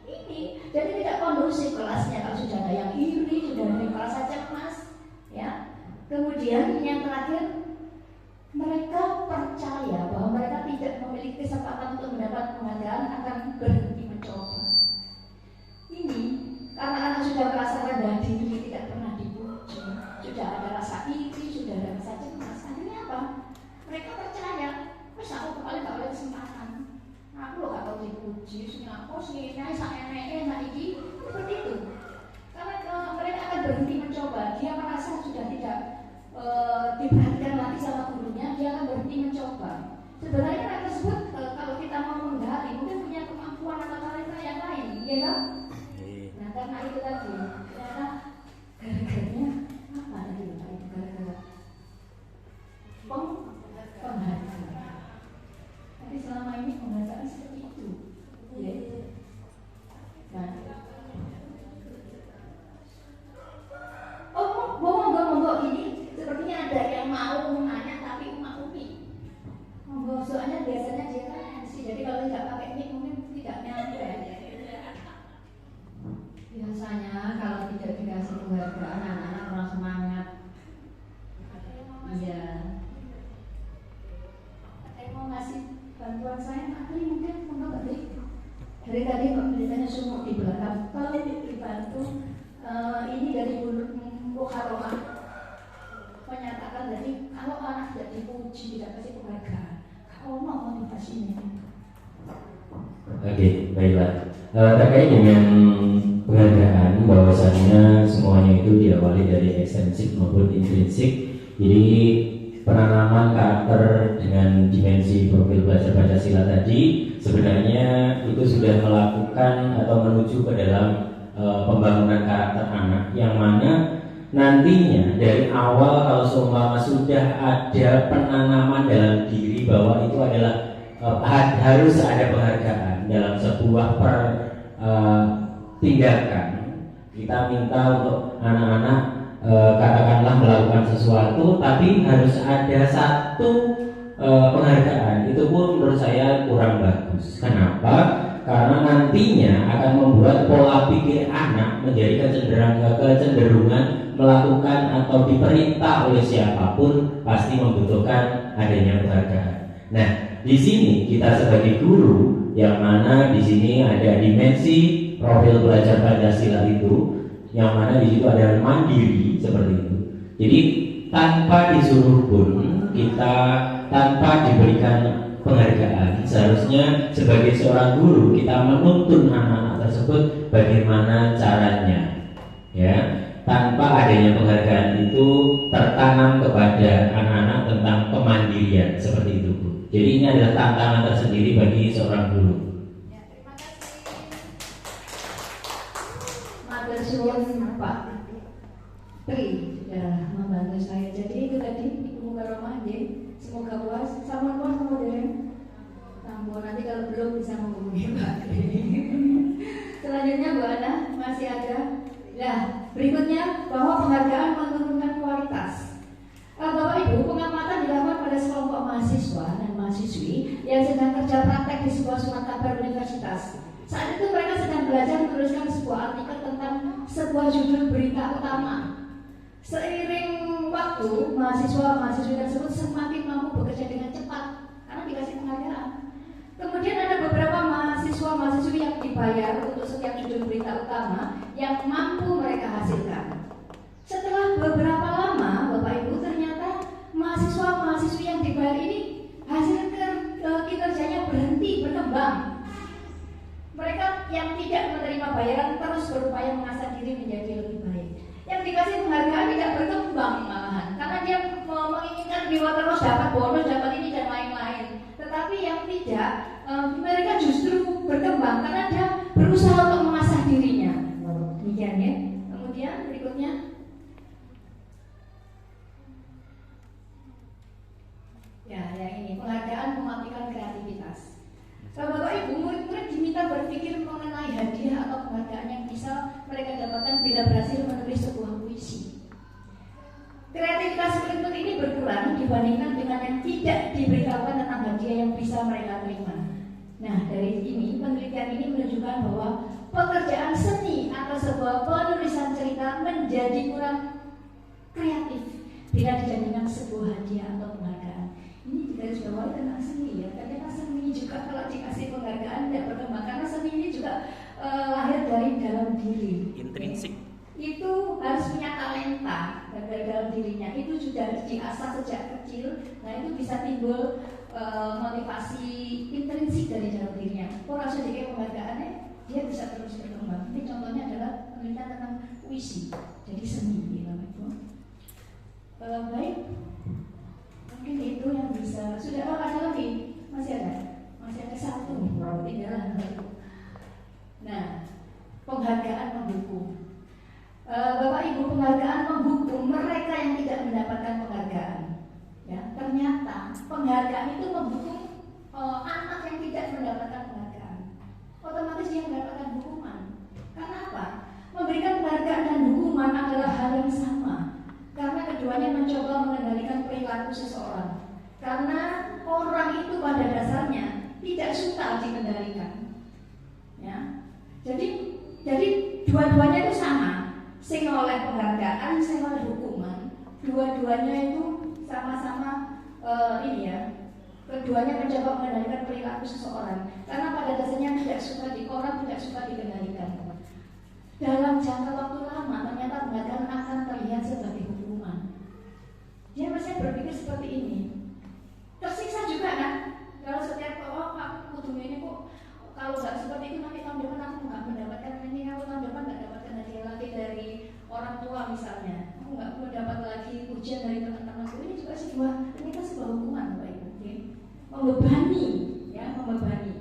Ini jadi tidak kondusif kelasnya kalau sudah ada yang iri, sudah ada yang merasa cemas, ya. Kemudian yang terakhir, mereka percaya bahwa mereka tidak memiliki kesempatan untuk mendapat penghargaan akan berhenti mencoba. Ini karena anak sudah merasa rendah diri, tidak pernah dipuji, sudah ada rasa iri, sudah ada rasa cemas. Akhirnya apa? Mereka percaya, mas aku kemarin gak oleh kesempatan. Aku loh gak tahu dipuji, aku sih enak iki seperti itu. Karena mereka akan berhenti mencoba. Dia merasa sudah tidak diperhatikan lagi sama gurunya, dia akan berhenti mencoba. Sebenarnya anak tersebut kalau kita mau menggali mungkin punya kemampuan atau talenta yang lain, ya kan? Nah karena itu tadi, ternyata gara-garanya apa tadi? Gara-gara penghargaan. Tapi selama ini penghargaan seperti itu, ya. Nah, monggo ini sepertinya ada yang mau nanya tapi Umi. Monggo soalnya ono motivasinya. Oke, baiklah. Terkait dengan penghargaan, bahwasannya semuanya itu diawali dari ekstensif maupun intrinsik. Jadi penanaman karakter dengan dimensi profil belajar Pancasila tadi sebenarnya itu sudah melakukan atau menuju ke dalam pembangunan karakter anak, yang mana nantinya dari awal kalau seumpama sudah ada penanaman dalam diri bahwa itu adalah harus ada penghargaan dalam sebuah tindakan. Kita minta untuk anak-anak katakanlah melakukan sesuatu, tapi harus ada satu penghargaan. Itu pun menurut saya kurang bagus. Kenapa? Karena nantinya akan membuat pola pikir anak menjadi kecenderungan melakukan atau diperintah oleh siapapun pasti membutuhkan adanya penghargaan. Nah, di sini kita sebagai guru, yang mana di sini ada dimensi profil belajar Pancasila itu, yang mana di situ ada mandiri seperti itu. Jadi tanpa disuruh pun kita, tanpa diberikan penghargaan, seharusnya sebagai seorang guru kita menuntun anak-anak tersebut bagaimana caranya, ya. Tanpa adanya penghargaan itu tertanam kepada anak-anak tentang kemandirian seperti itu, Bu. Jadi ini adalah tantangan tersendiri bagi seorang guru. Ya, terima kasih. Matur suwun Pak Tri sudah membantu saya. Jadi itu tadi Ibu Mukaromah, semoga puas. Sampun puas modern. Sampun, nanti kalau belum bisa menghubungi Pak Tri. Selanjutnya Bu Ana masih ada. Nah, berikutnya bahwa penghargaan menurunkan kualitas. Bapak Ibu, pengamatan dilakukan pada sekelompok mahasiswa dan mahasiswi yang sedang kerja praktek di sebuah surat kabar universitas. Saat itu mereka sedang belajar menuliskan sebuah artikel tentang sebuah judul berita utama. Seiring waktu, mahasiswa-mahasiswi tersebut semakin mampu bekerja dengan cepat karena dikasih penghargaan. Kemudian ada beberapa mahasiswa-mahasiswi yang dibayar untuk setiap judul berita utama yang mampu mereka hasilkan. Setelah beberapa lama, Bapak Ibu, ternyata mahasiswa-mahasiswi yang dibayar ini hasil kinerjanya berhenti berkembang. Mereka yang tidak menerima bayaran terus berupaya mengasah diri menjadi lebih baik. Yang dikasih penghargaan tidak berkembang malahan, karena dia menginginkan bahwa terus dapat bonus, dapat ini dan lain-lain. Tetapi yang tidak, mereka justru berkembang karena dia berusaha untuk mengasah dirinya. Demikian ya. Kemudian berikutnya. Ya, yang ini penghargaan mematikan kreativitas. Bapak Ibu, murid-murid diminta berpikir mengenai hadiah atau penghargaan yang bisa mereka dapatkan bila berhasil menulis sebuah puisi. Kreativitas murid-murid ini berkurang dibandingkan dengan yang tidak diberitahukan tentang hadiah yang bisa mereka terima. Nah, dari ini penelitian ini menunjukkan bahwa pekerjaan seni atau sebuah penulisan cerita menjadi kurang kreatif bila dijadikan sebuah hadiah atau penghargaan. Ini garis bawah tentang seni ya. Ternyata seni juga kalau dikasih penghargaan tidak berkembang, karena seni ini juga lahir dari dalam diri. Intrinsik. Itu harus punya talenta dari dalam dirinya. Itu sudah harus diasah sejak kecil. Nah, itu bisa timbul motivasi intrinsik dari dalam dirinya. Kalau sudah dikasih penghargaannya, dia bisa terus berkembang. Ini contohnya adalah penelitian tentang puisi. Jadi seni, ya, Bapak Ibu. Baik. Mungkin itu yang bisa. Sudah ada lagi? Masih ada satu. Tinggalan satu. Nah, penghargaan menghukum. Bapak Ibu, penghargaan menghukum mereka yang tidak mendapatkan penghargaan. Ya, ternyata penghargaan itu menghukum anak yang tidak mendapatkan penghargaan. Otomatis dia mendapatkan hukuman. Karena apa? Memberikan penghargaan dan hukuman adalah hal yang sama. Karena keduanya mencoba mengendalikan perilaku seseorang. Karena orang itu pada dasarnya tidak suka dikendalikan. Ya. Jadi dua-duanya itu sama. Sing oleh penghargaan, sing oleh hukuman. Dua-duanya itu sama-sama ini ya. Keduanya mencoba mengendalikan perilaku seseorang. Karena pada dasarnya orang tidak suka dikendalikan. Dalam jangka waktu lama ternyata penghargaan akan terlihat sebagai hukuman. Dia masih berpikir seperti ini. Tersiksa juga kan? kecewa misalnya, aku nggak mendapat lagi ujian dari teman-temanku, ini juga ternyata sebuah hukuman, Bapak Ibu. Membebani, ya, membebani.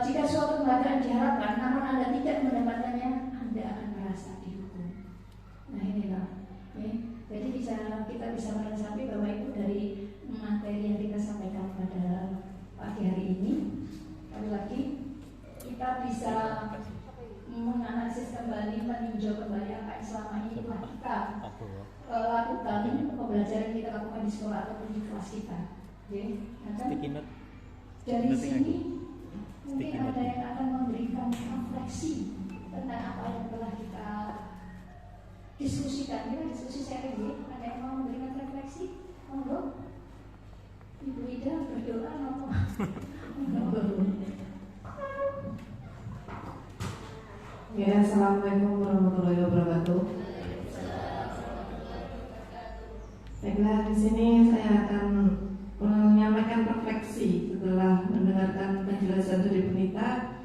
Jika suatu penghargaan diharapkan, namun Anda tidak mendapatkannya, Anda akan merasa dihukum. Nah inilah, ya. Jadi kita bisa meresapi bahwa itu dari materi yang kita sampaikan pada pagi hari ini. Sekali lagi, kita bisa menganalisis kembali, meninjau kembali apa yang selama ini telah kita lakukan, pembelajaran kita lakukan di sekolah ataupun di kelas kita. Dari sini mungkin ada yang akan memberikan refleksi tentang apa yang telah kita diskusikan. Kita diskusi sharing ya. Ada yang mau memberikan refleksi? Monggo. Ibu Ida berdoa monggo. Ya, assalamualaikum warahmatullahi wabarakatuh. Baiklah, di sini saya akan menyampaikan refleksi setelah mendengarkan penjelasan dari Bunita,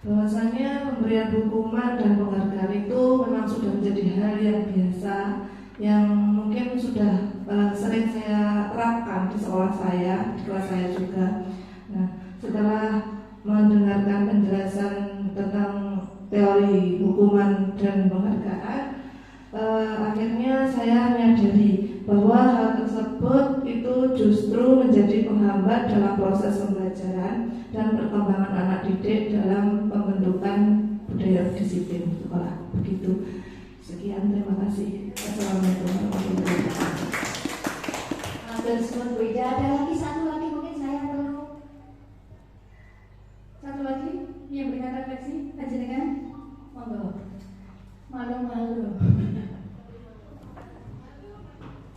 bahwasanya pemberian hukuman dan penghargaan itu memang sudah menjadi hal yang biasa, yang mungkin sudah sering saya terapkan di sekolah saya, di kelas saya juga. Nah, setelah mendengarkan penjelasan tentang teori hukuman dan penghargaan, akhirnya saya menyadari bahwa hal tersebut itu justru menjadi penghambat dalam proses pembelajaran dan perkembangan anak didik dalam pembentukan budaya disiplin sekolah. Begitu. Sekian, terima kasih. Assalamualaikum warahmatullahi wabarakatuh. Ada lagi satu lagi mungkin saya perlu satu lagi yang berikan refleksi, panjenengan monggo. Malu-malu.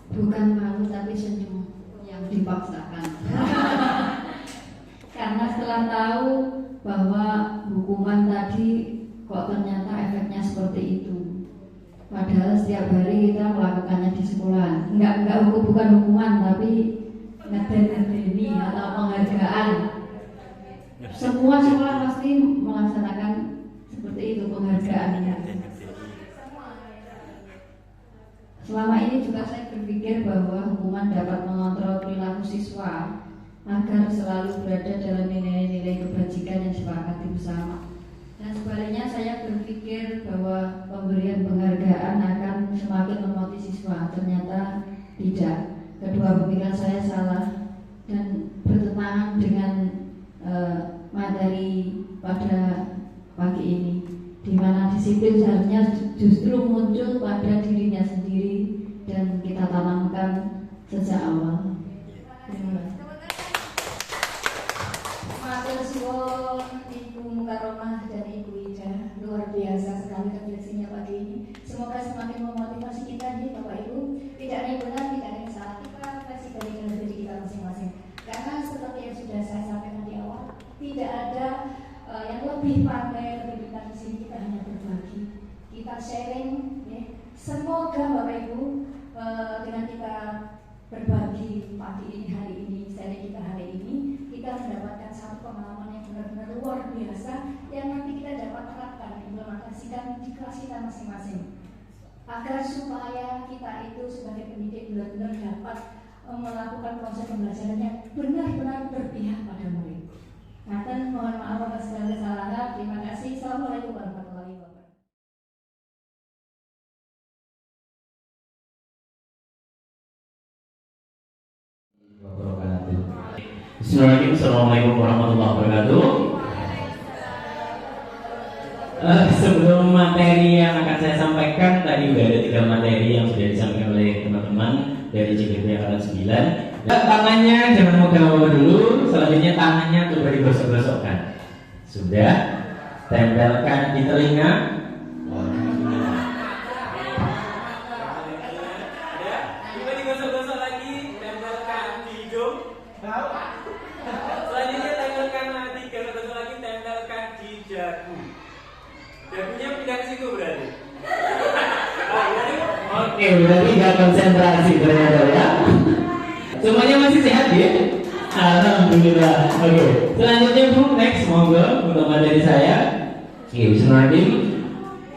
Bukan malu tapi senyum yang dipaksakan. Karena setelah tahu bahwa hukuman tadi kok ternyata efeknya seperti itu. Padahal setiap hari kita melakukannya di sekolah. Bukan hukuman tapi ngeden-ngedeni atau penghargaan. Semua sekolah pasti melaksanakan seperti itu penghargaannya. Selama ini juga saya berpikir bahwa hukuman dapat mengontrol perilaku siswa agar selalu berada dalam nilai-nilai kebajikan yang disepakati bersama. Dan sebaliknya saya berpikir bahwa pemberian penghargaan akan semakin memotivasi siswa. Ternyata tidak. Kedua pemikiran saya salah dan bertentangan dengan materi pada pagi ini, di mana disiplin seharusnya justru muncul pada dirinya sendiri dan kita tanamkan sejak awal. Terima kasih. Matur suwun Ibu Mukaromah dan Ibu Ida, luar biasa sekali refleksinya pagi ini. Semoga semakin memotivasi kita nih Bapak Ibu. Tidak ada yang benar, tidak ada yang salah. Kita refleksi dari dalam diri kita masing-masing. Karena seperti yang sudah saya sampaikan di awal, tidak ada yang lebih pandai, lebih pintar di sini. Kita hanya berbagi, kita sharing. Ya. Semoga Bapak Ibu dengan kita berbagi pagi ini, hari ini, sharing kita hari ini, kita mendapatkan satu pengalaman yang benar-benar luar biasa yang nanti kita dapat terapkan, implementasikan di kelas kita masing-masing, agar supaya kita itu sebagai pendidik benar-benar dapat melakukan proses pembelajaran yang benar-benar berpihak pada murid. Ngaten, mohon maaf atas segala kesalahan. Terima kasih. Assalamualaikum warahmatullahi wabarakatuh. Bismillahirrahmanirrahim. Assalamualaikum warahmatullahi wabarakatuh. Sebelum materi yang akan saya sampaikan, tadi sudah ada 3 materi yang sudah disampaikan oleh teman-teman dari JGP Angkatan 9. Tangannya jangan mogok dulu, selanjutnya tangannya coba digosok-gosokkan. Sudah, tempelkan di telinga. Coba digosok-gosok lagi, tempelkan di hidung. Selanjutnya tempelkan lagi, gosok-gosok lagi, tempelkan di dagu. Dagunya pindah ke situ berarti. Oke, berarti nggak konsentrasi ternyata ya. Semuanya masih sehat ya? Alhamdulillah. Oke, selanjutnya Bu, next monggo untuk materi saya. Oke, bismillahirrahmanirrahim.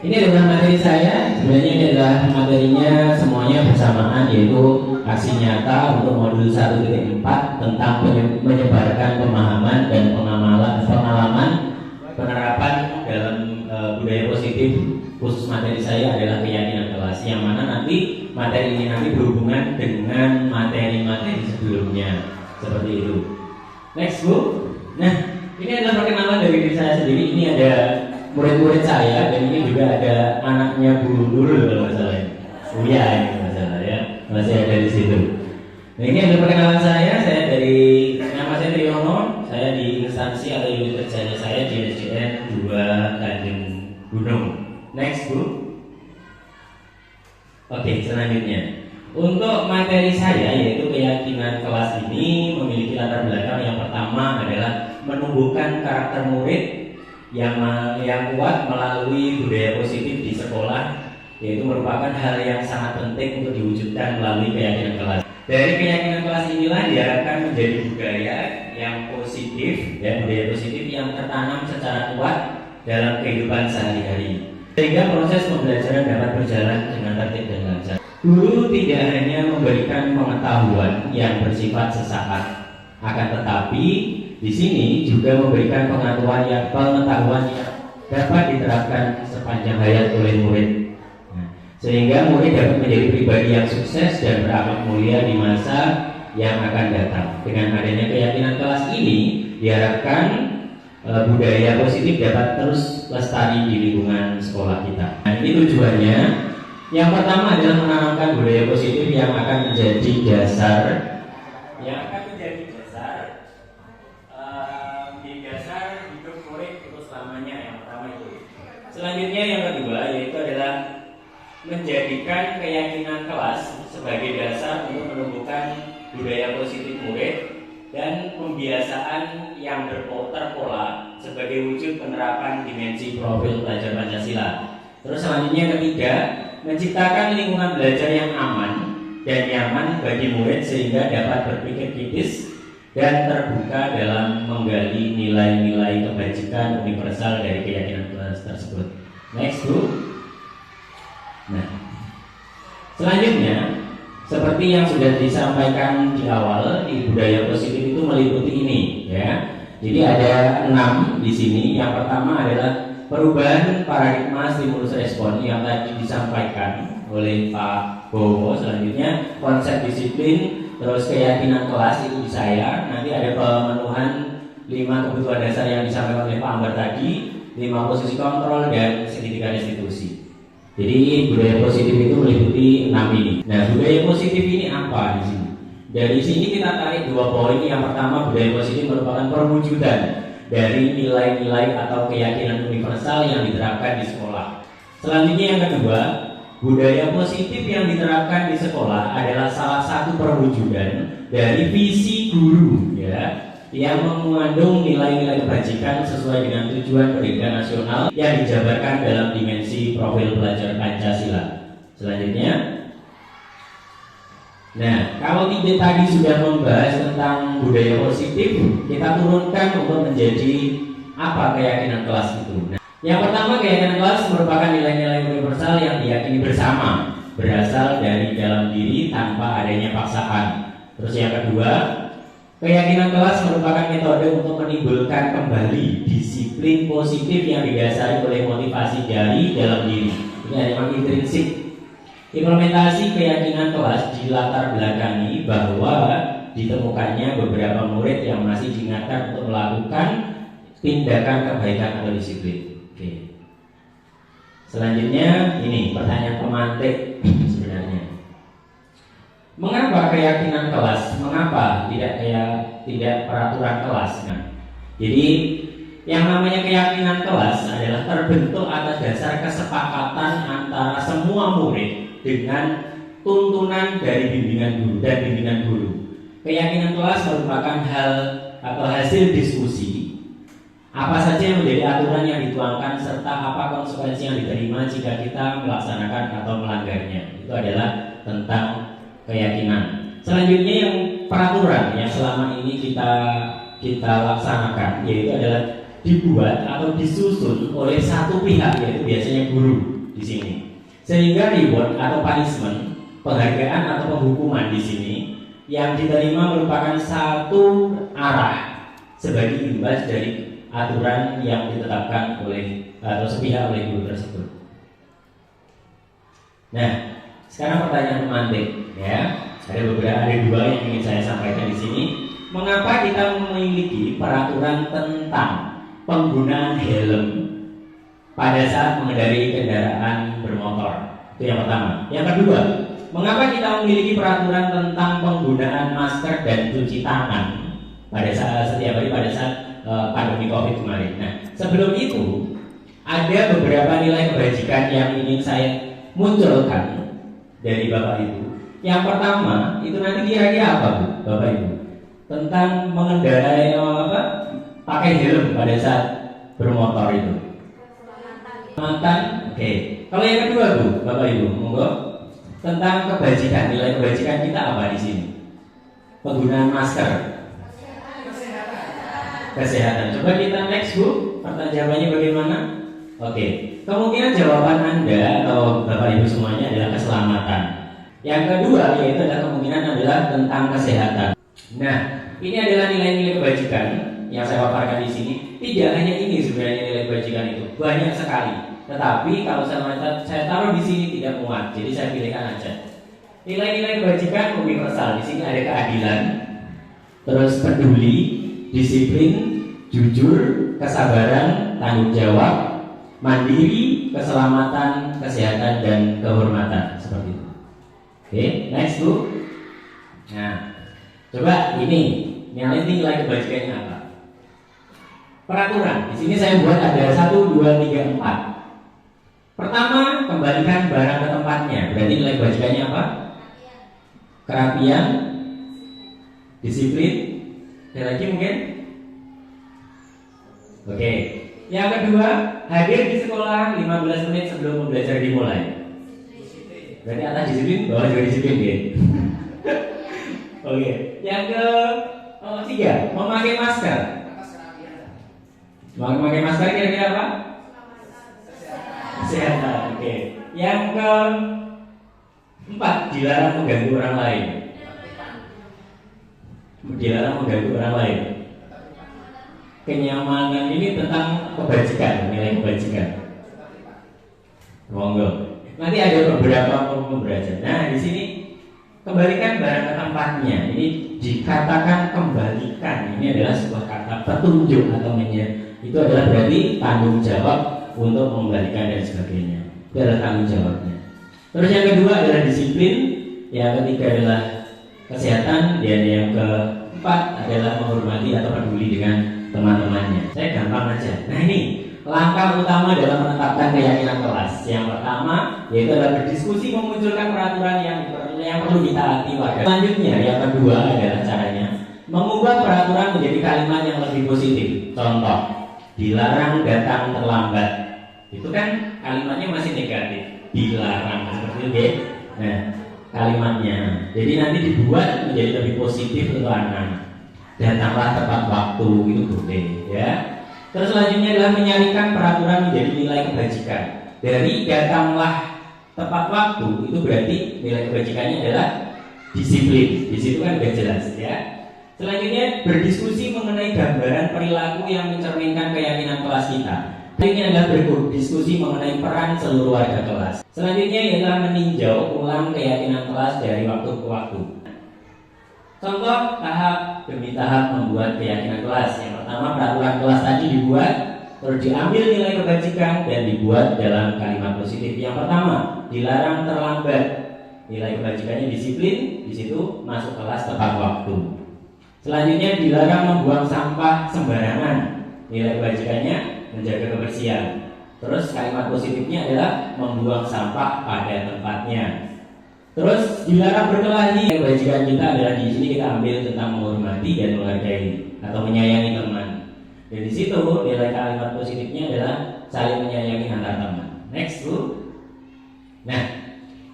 Ini adalah materi saya. Sebenarnya ini adalah materinya semuanya bersamaan, yaitu aksi nyata untuk modul 1.4 tentang menyebarkan pemahaman dan pengalaman penerapan dalam budaya positif. Khusus materi saya adalah keyakinan kelas, yang mana nanti materi ini nanti berhubungan dengan materi-materi sebelumnya, seperti itu. Next Bu. Nah, ini adalah perkenalan dari diri saya sendiri. Ini ada murid-murid saya, dan ini juga ada anaknya Bu Nurul kalau nggak salah. Uya ini nggak salah ya, masih ada di situ. Nah, ini adalah perkenalan saya. Saya dari nama saya Triyono. Saya di instansi atau unit kerjanya saya di SDN 2 Tanjung Gunung. Next Bu. Oke, selanjutnya untuk materi saya, yaitu keyakinan kelas ini memiliki latar belakang. Yang pertama adalah menumbuhkan karakter murid yang kuat melalui budaya positif di sekolah, yaitu merupakan hal yang sangat penting untuk diwujudkan melalui keyakinan kelas. Dari keyakinan kelas inilah diharapkan menjadi budaya yang positif, ya, budaya positif yang tertanam secara kuat dalam kehidupan sehari-hari, sehingga proses pembelajaran dapat berjalan dengan tertib dan lancar. Guru tidak hanya memberikan pengetahuan yang bersifat sesaat, akan tetapi di sini juga memberikan pengetahuan yang dapat diterapkan sepanjang hayat oleh murid, sehingga murid dapat menjadi pribadi yang sukses dan berakhlak mulia di masa yang akan datang. Dengan adanya keyakinan kelas ini, diharapkan budaya positif dapat terus lestari di lingkungan sekolah kita. Nah, ini tujuannya. Yang pertama adalah menanamkan budaya positif yang akan menjadi dasar hidup murid untuk selamanya. Yang pertama itu. Selanjutnya yang kedua yaitu adalah menjadikan keyakinan kelas sebagai dasar untuk menumbuhkan budaya positif murid dan pembiasaan yang terpola sebagai wujud penerapan dimensi profil belajar Pancasila. Terus selanjutnya yang ketiga, menciptakan lingkungan belajar yang aman dan nyaman bagi murid sehingga dapat berpikir kritis dan terbuka dalam menggali nilai-nilai kebajikan universal dari keyakinan kelas tersebut. Next Bu. Nah, selanjutnya seperti yang sudah disampaikan di awal, di budaya positif itu meliputi ini, ya. Jadi ada 6 di sini. Yang pertama adalah perubahan paradigma stimulus respon yang tadi disampaikan oleh Pak Bowo. Selanjutnya konsep disiplin, terus keyakinan kelas itu di saya. Nanti ada pemenuhan 5 kebutuhan dasar yang disampaikan oleh Pak Ambar tadi, 5 posisi kontrol dan segitiga institusi. Jadi budaya positif itu meliputi 6 ini. Nah, budaya positif ini apa di sini? Dari sini kita tarik 2 poin. Yang pertama, budaya positif merupakan perwujudan dari nilai-nilai atau keyakinan universal yang diterapkan di sekolah. Selanjutnya yang kedua, budaya positif yang diterapkan di sekolah adalah salah satu perwujudan dari visi guru, ya, yang mengandung nilai-nilai kebajikan sesuai dengan tujuan pendidikan nasional yang dijabarkan dalam dimensi profil belajar Pancasila. Selanjutnya, nah, kalau kita tadi sudah membahas tentang budaya positif, kita turunkan untuk menjadi apa keyakinan kelas itu. Nah, yang pertama, keyakinan kelas merupakan nilai-nilai universal yang diyakini bersama, berasal dari dalam diri tanpa adanya paksaan. Terus yang kedua, keyakinan kelas merupakan metode untuk menimbulkan kembali disiplin positif yang didasari oleh motivasi dari dalam diri. Ini adalah intrinsik. Implementasi keyakinan kelas dilatar belakangi bahwa ditemukannya beberapa murid yang masih diingatkan untuk melakukan tindakan kebaikan atau disiplin. Oke. Selanjutnya ini pertanyaan pemantik sebenarnya. Mengapa keyakinan kelas? Mengapa tidak peraturan kelas? Nah, jadi yang namanya keyakinan kelas adalah terbentuk atas dasar kesepakatan antara semua murid dengan tuntunan dari bimbingan guru dan bimbingan guru. Keyakinan kelas merupakan hal atau hasil diskusi apa saja yang menjadi aturan yang dituangkan serta apa konsekuensi yang diterima jika kita melaksanakan atau melanggarnya. Itu adalah tentang keyakinan. Selanjutnya yang peraturan yang selama ini kita laksanakan, yaitu adalah dibuat atau disusun oleh satu pihak, yaitu biasanya guru. di sini. Sehingga reward atau punishment, penghargaan atau penghukuman di sini yang diterima merupakan satu arah sebagai imbas dari aturan yang ditetapkan oleh atau sepihak oleh guru tersebut. Nah, sekarang pertanyaan pemantik, ya. Ada dua yang ingin saya sampaikan di sini. Mengapa kita memiliki peraturan tentang penggunaan helm pada saat mengendarai kendaraan bermotor? Itu yang pertama. Yang kedua, mengapa kita memiliki peraturan tentang penggunaan masker dan cuci tangan pada saat setiap hari pada saat pandemi COVID kemarin? Nah, sebelum itu ada beberapa nilai kebajikan yang ingin saya munculkan dari Bapak Ibu. Yang pertama itu nanti kira-kira apa, Bu, Bapak Ibu? Tentang mengendarai pakai helm pada saat bermotor itu. Mantan, oke. Kalau yang kedua, Bu, Bapak Ibu, monggo. Tentang kebajikan, nilai kebajikan kita apa di sini? Penggunaan masker. Kesehatan. Coba kita next, Bu. Pertanyaan jawabannya bagaimana? Oke. Kemungkinan jawaban Anda atau Bapak Ibu semuanya adalah keselamatan. Yang kedua yaitu adalah kemungkinan adalah tentang kesehatan. Nah, ini adalah nilai-nilai kebajikan yang saya paparkan di sini. Tidak hanya ini sebenarnya nilai kebajikan itu, banyak sekali. Tetapi kalau saya taruh di sini tidak muat, jadi saya pilihkan aja. Nilai-nilai kebajikan universal. Di sini ada keadilan, terus peduli, disiplin, jujur, kesabaran, tanggung jawab, mandiri, keselamatan, kesehatan, dan kehormatan, seperti itu. Oke, next, Bu. Nah, coba ini nilai kebajikannya apa? Peraturan. Di sini saya buat ada 1, 2, 3, 4. Pertama, kembalikan barang ke tempatnya. Berarti nilai kebajikannya apa? Kerapian, disiplin, ada lagi mungkin? Oke. Yang kedua, hadir di sekolah 15 menit sebelum pembelajaran dimulai. Berarti atas disiplin, bawah juga disiplin, ya. Oke. Yang ketiga, memakai masker. Memakai masker kira-kira apa? Kesehatan. Oke. Yang keempat, dilarang mengganggu orang lain. Dilarang mengganggu orang lain. Kenyamanan ini tentang kebajikan, nilai kebajikan. Monggo. Nanti ada beberapa pembelajaran. Nah, di sini kembalikan barang ke tempatnya. Ini dikatakan kembalikan. Ini adalah sebuah kata petunjuk atau itu adalah berarti tanggung jawab untuk mengembalikan dan sebagainya. Itu adalah tanggung jawabnya. Terus yang kedua adalah disiplin. Yang ketiga adalah kesehatan. Dan yang keempat adalah menghormati atau peduli dengan teman-temannya. Saya gampang aja. Nah, ini langkah utama dalam menetapkan keyakinan kelas. Yang pertama yaitu adalah berdiskusi memunculkan peraturan yang perlu ditaati warga. Selanjutnya yang kedua adalah caranya mengubah peraturan menjadi kalimat yang lebih positif. Contoh, dilarang datang terlambat. Itu kan kalimatnya masih negatif. Dilarang seperti itu, ya. Nah, kalimatnya. Jadi nanti dibuat menjadi lebih positif untuk anak. Datanglah tepat waktu, itu boleh, ya. Terus selanjutnya adalah menyalingkan peraturan menjadi nilai kebajikan. Dari datanglah tepat waktu itu berarti nilai kebajikannya adalah disiplin. Di situ kan sudah jelas, ya. Selanjutnya berdiskusi mengenai gambaran perilaku yang mencerminkan keyakinan kelas kita. Ini adalah berdiskusi mengenai peran seluruh warga kelas. Selanjutnya ialah meninjau ulang keyakinan kelas dari waktu ke waktu. Contoh tahap demi tahap membuat keyakinan kelas. Yang pertama, peraturan kelas tadi dibuat, terus diambil nilai kebajikan dan dibuat dalam kalimat positif. Yang pertama, dilarang terlambat. Nilai kebajikannya disiplin, di situ masuk kelas tepat waktu. Selanjutnya dilarang membuang sampah sembarangan. Nilai kebajikannya menjaga kebersihan. Terus kalimat positifnya adalah membuang sampah pada tempatnya. Terus dilarang berkelahi. Kebajikan kita adalah di sini kita ambil tentang menghormati dan menghargai atau menyayangi teman. Dan di situ nilai kalimat positifnya adalah saling menyayangi antar teman. Next, Bu. Nah,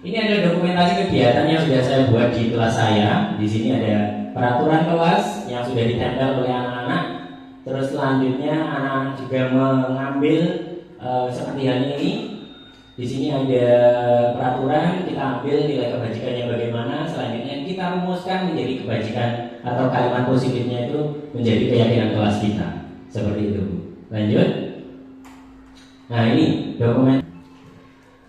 ini ada dokumentasi kegiatan yang sudah saya buat di kelas saya. Di sini ada peraturan kelas yang sudah ditempel oleh anak-anak. Terus selanjutnya anak-anak juga mengambil seperti hal ini. Di sini ada peraturan, kita ambil nilai kebajikannya bagaimana, selanjutnya kita rumuskan menjadi kebajikan atau kalimat positifnya itu menjadi keyakinan kelas kita. Seperti itu, Bu. Lanjut. Nah, ini dokumen.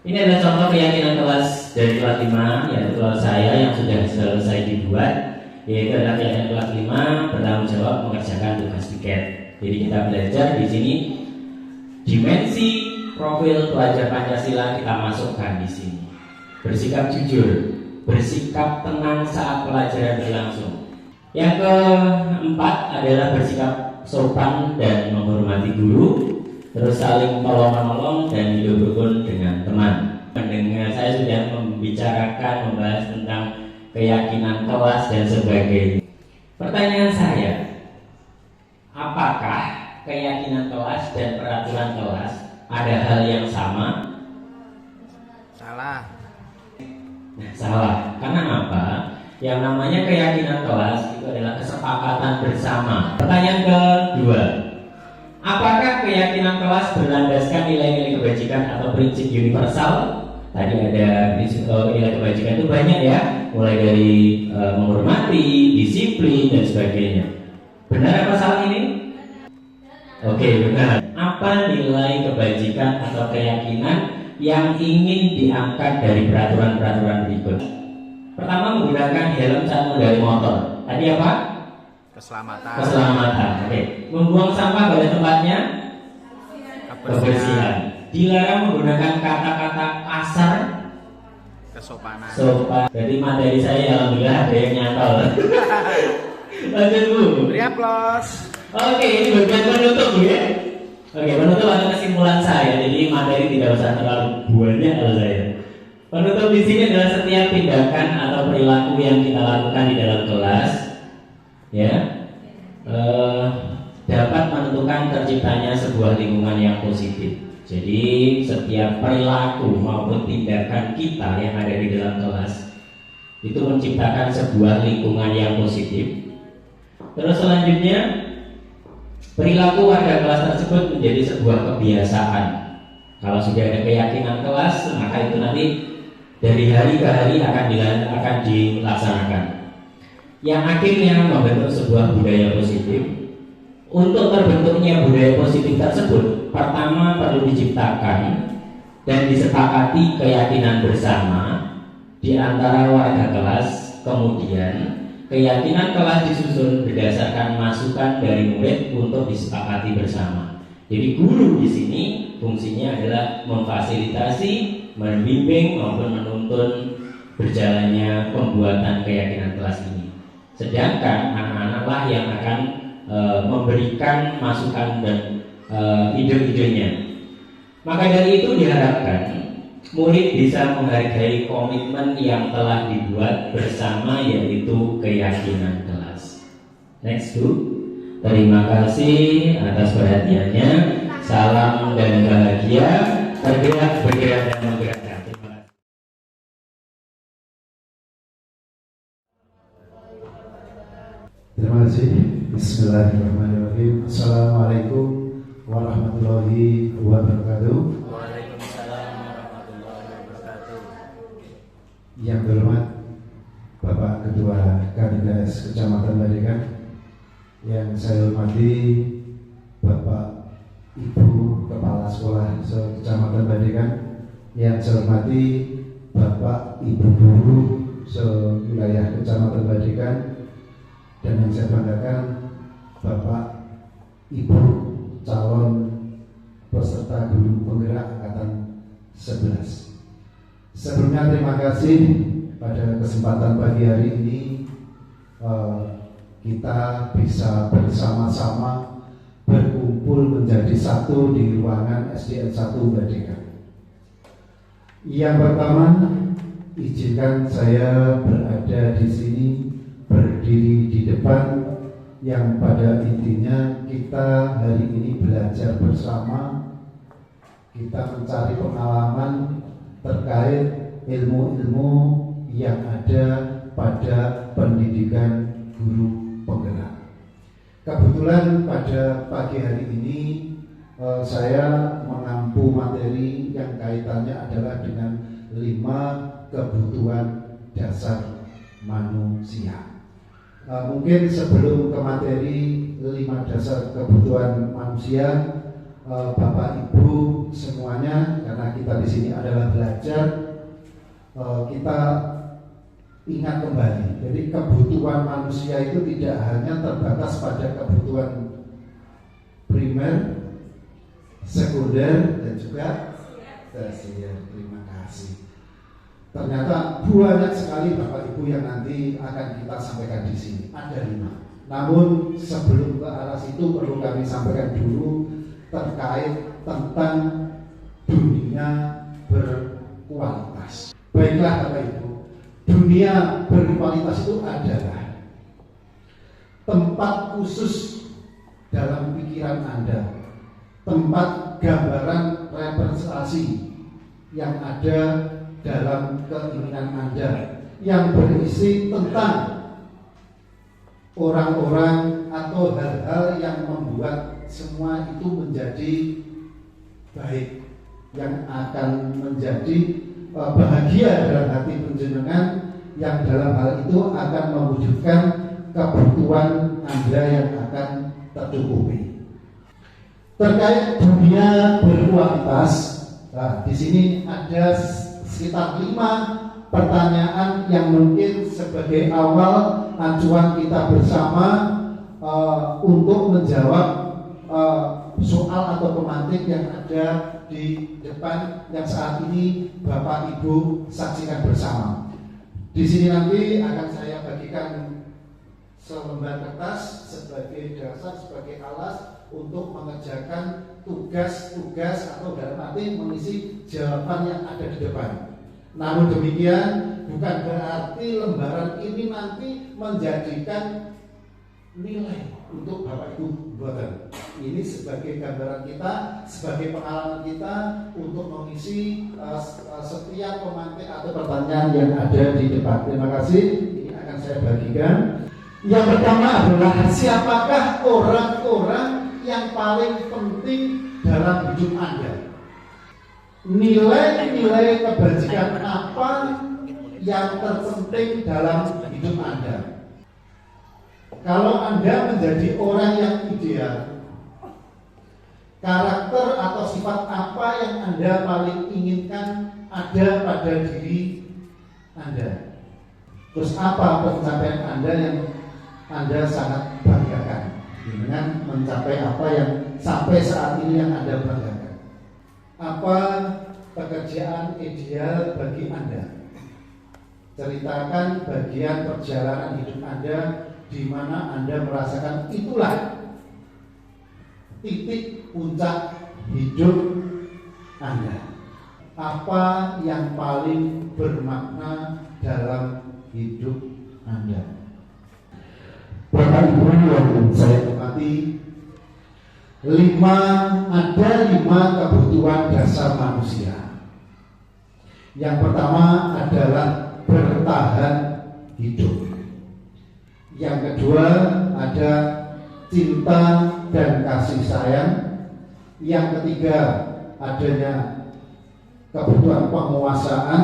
Ini adalah contoh keyakinan kelas dari kelas 5, yaitu kelas saya yang sudah selesai dibuat, yaitu adalah keyakinan kelas 5 bertanggung jawab mengerjakan tugas tiket. Jadi kita belajar di sini dimensi profil pelajar Pancasila kita masukkan di sini. Bersikap jujur, bersikap tenang saat pelajaran berlangsung. Yang keempat adalah bersikap sopan dan menghormati guru, terus saling tolong-menolong dan hidup rukun dengan teman. Mendengar saya sudah membahas tentang keyakinan kelas dan sebagainya. Pertanyaan saya, apakah keyakinan kelas dan peraturan kelas ada hal yang sama? Salah. Nah, salah. Karena apa? Yang namanya keyakinan kelas itu adalah kesepakatan bersama. Pertanyaan kedua, apakah keyakinan kelas berlandaskan nilai-nilai kebajikan atau prinsip universal? Tadi ada prinsip nilai kebajikan itu banyak ya, mulai dari menghormati, disiplin dan sebagainya. Benar apa salah ini? Oke, benar. Apa nilai kebajikan atau keyakinan yang ingin diangkat dari peraturan-peraturan berikut? Pertama, menggunakan helm saat mengendarai motor. Tadi apa? Keselamatan. Keselamatan. Oke. Membuang sampah pada tempatnya. Kebersihan. Dilarang menggunakan kata-kata kasar. Kesopanan. Sopan. Jadi materi saya alhamdulillah ada yang nyantol. Lanjut, Bu. Beri aplaus. Oke, ini bagian penutup ya. Oke, penutup atau kesimpulan saya. Jadi materi tidak usah terlalu banyak kalau saya. Penutup di sini adalah setiap tindakan atau perilaku yang kita lakukan di dalam kelas, ya, dapat menentukan terciptanya sebuah lingkungan yang positif. Jadi setiap perilaku maupun tindakan kita yang ada di dalam kelas itu menciptakan sebuah lingkungan yang positif. Terus selanjutnya, perilaku warga kelas tersebut menjadi sebuah kebiasaan. Kalau sudah ada keyakinan kelas, maka itu nanti dari hari ke hari akan dilaksanakan. Yang akhirnya membentuk sebuah budaya positif. Untuk terbentuknya budaya positif tersebut, pertama perlu diciptakan dan disepakati keyakinan bersama di antara warga kelas. Kemudian keyakinan kelas disusun berdasarkan masukan dari murid untuk disepakati bersama. Jadi guru di sini fungsinya adalah memfasilitasi, membimbing maupun menuntun berjalannya pembuatan keyakinan kelas ini. Sedangkan anak-anak lah yang akan memberikan masukan dan ide-idenya. Maka dari itu diharapkan murid bisa menghargai komitmen yang telah dibuat bersama, yaitu keyakinan kelas. Next, Bu. Terima kasih atas perhatiannya. Salam dan bahagia. Bergerak, bergerak dan menggerakkan. Terima kasih. Terima kasih. Bismillahirrahmanirrahim. Assalamualaikum warahmatullahi wabarakatuh. Waalaikumsalam warahmatullahi wabarakatuh. Yang terhormat Bapak Ketua KDKS Kecamatan Badekan, yang saya hormati Bapak Ibu Kepala Sekolah Kecamatan Badekan, yang saya hormati Bapak Ibu Guru se-wilayah Kecamatan Badekan, dan yang saya banggakan Bapak Ibu calon peserta guru penggerak angkatan 11. Sebelumnya terima kasih pada kesempatan pagi hari ini kita bisa bersama-sama berkumpul menjadi satu di ruangan SDN 1 Badekan. Yang pertama, izinkan saya berada di sini, berdiri di depan, yang pada intinya kita hari ini belajar bersama, kita mencari pengalaman terkait ilmu-ilmu yang ada pada pendidikan guru penggerak. Kebetulan pada pagi hari ini saya mengampu materi yang kaitannya adalah dengan 5 kebutuhan dasar manusia. Mungkin sebelum ke materi 5 dasar kebutuhan manusia, Bapak Ibu semuanya, karena kita di sini adalah belajar, kita ingat kembali. Jadi kebutuhan manusia itu tidak hanya terbatas pada kebutuhan primer, sekunder, dan juga tersier. Terima kasih. Ternyata banyak sekali Bapak Ibu yang nanti akan kita sampaikan di sini. Ada 5. Namun sebelum ke arah situ perlu kami sampaikan dulu terkait tentang dunia berkualitas. Baiklah Bapak Ibu, dunia berkualitas itu adalah tempat khusus dalam pikiran Anda, tempat gambaran representasi yang ada dalam keinginan Anda, yang berisi tentang orang-orang atau hal-hal yang membuat semua itu menjadi baik, yang akan menjadi bahagia dalam hati penjenengan, yang dalam hal itu akan mewujudkan kebutuhan Anda yang akan tercukupi. Terkait dunia berkualitas, nah, di sini ada sekitar 5 pertanyaan yang mungkin sebagai awal acuan kita bersama untuk menjawab soal atau pemantik yang ada di depan yang saat ini Bapak Ibu saksikan bersama. Di sini nanti akan saya bagikan selembar kertas sebagai dasar, sebagai alas untuk mengerjakan tugas-tugas atau dalam arti mengisi jawaban yang ada di depan. Namun demikian bukan berarti lembaran ini nanti menjadikan nilai untuk Bapak Ibu buatan. Ini sebagai gambaran kita, sebagai pengalaman kita untuk mengisi setiap pemantik atau pertanyaan yang ada di depan. Terima kasih. Ini akan saya bagikan. Yang pertama adalah siapakah orang-orang yang paling penting dalam hidup Anda? Nilai-nilai kebajikan apa yang terpenting dalam hidup Anda? Kalau Anda menjadi orang yang ideal, karakter atau sifat apa yang Anda paling inginkan ada pada diri Anda? Terus apa pencapaian Anda yang Anda sangat banggakan dengan mencapai apa yang sampai saat ini yang Anda banggakan? Apa pekerjaan ideal bagi Anda? Ceritakan bagian perjalanan hidup Anda di mana Anda merasakan itulah titik puncak hidup Anda. Apa yang paling bermakna dalam hidup Anda? Bapak Ibu yang saya hormati, ada 5 kebutuhan dasar manusia. Yang pertama adalah bertahan hidup. Yang kedua ada cinta dan kasih sayang. Yang ketiga adanya kebutuhan penguasaan.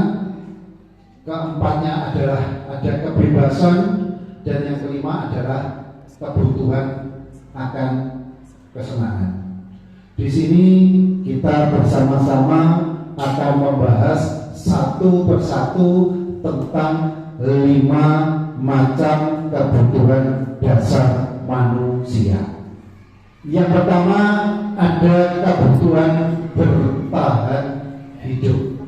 Keempatnya adalah ada kebebasan. Dan yang kelima adalah kebutuhan akan kesenangan. Di sini kita bersama-sama akan membahas satu persatu tentang 5 macam kebutuhan dasar manusia. Yang pertama ada kebutuhan bertahan hidup.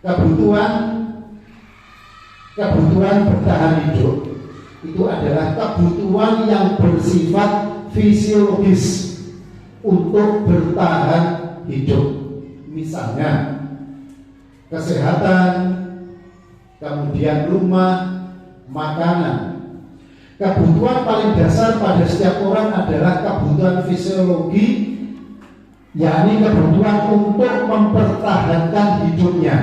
Kebutuhan bertahan hidup itu adalah kebutuhan yang bersifat fisiologis untuk bertahan hidup. Misalnya kesehatan, kemudian rumah, makanan. Kebutuhan paling dasar pada setiap orang adalah kebutuhan fisiologi, yakni kebutuhan untuk mempertahankan hidupnya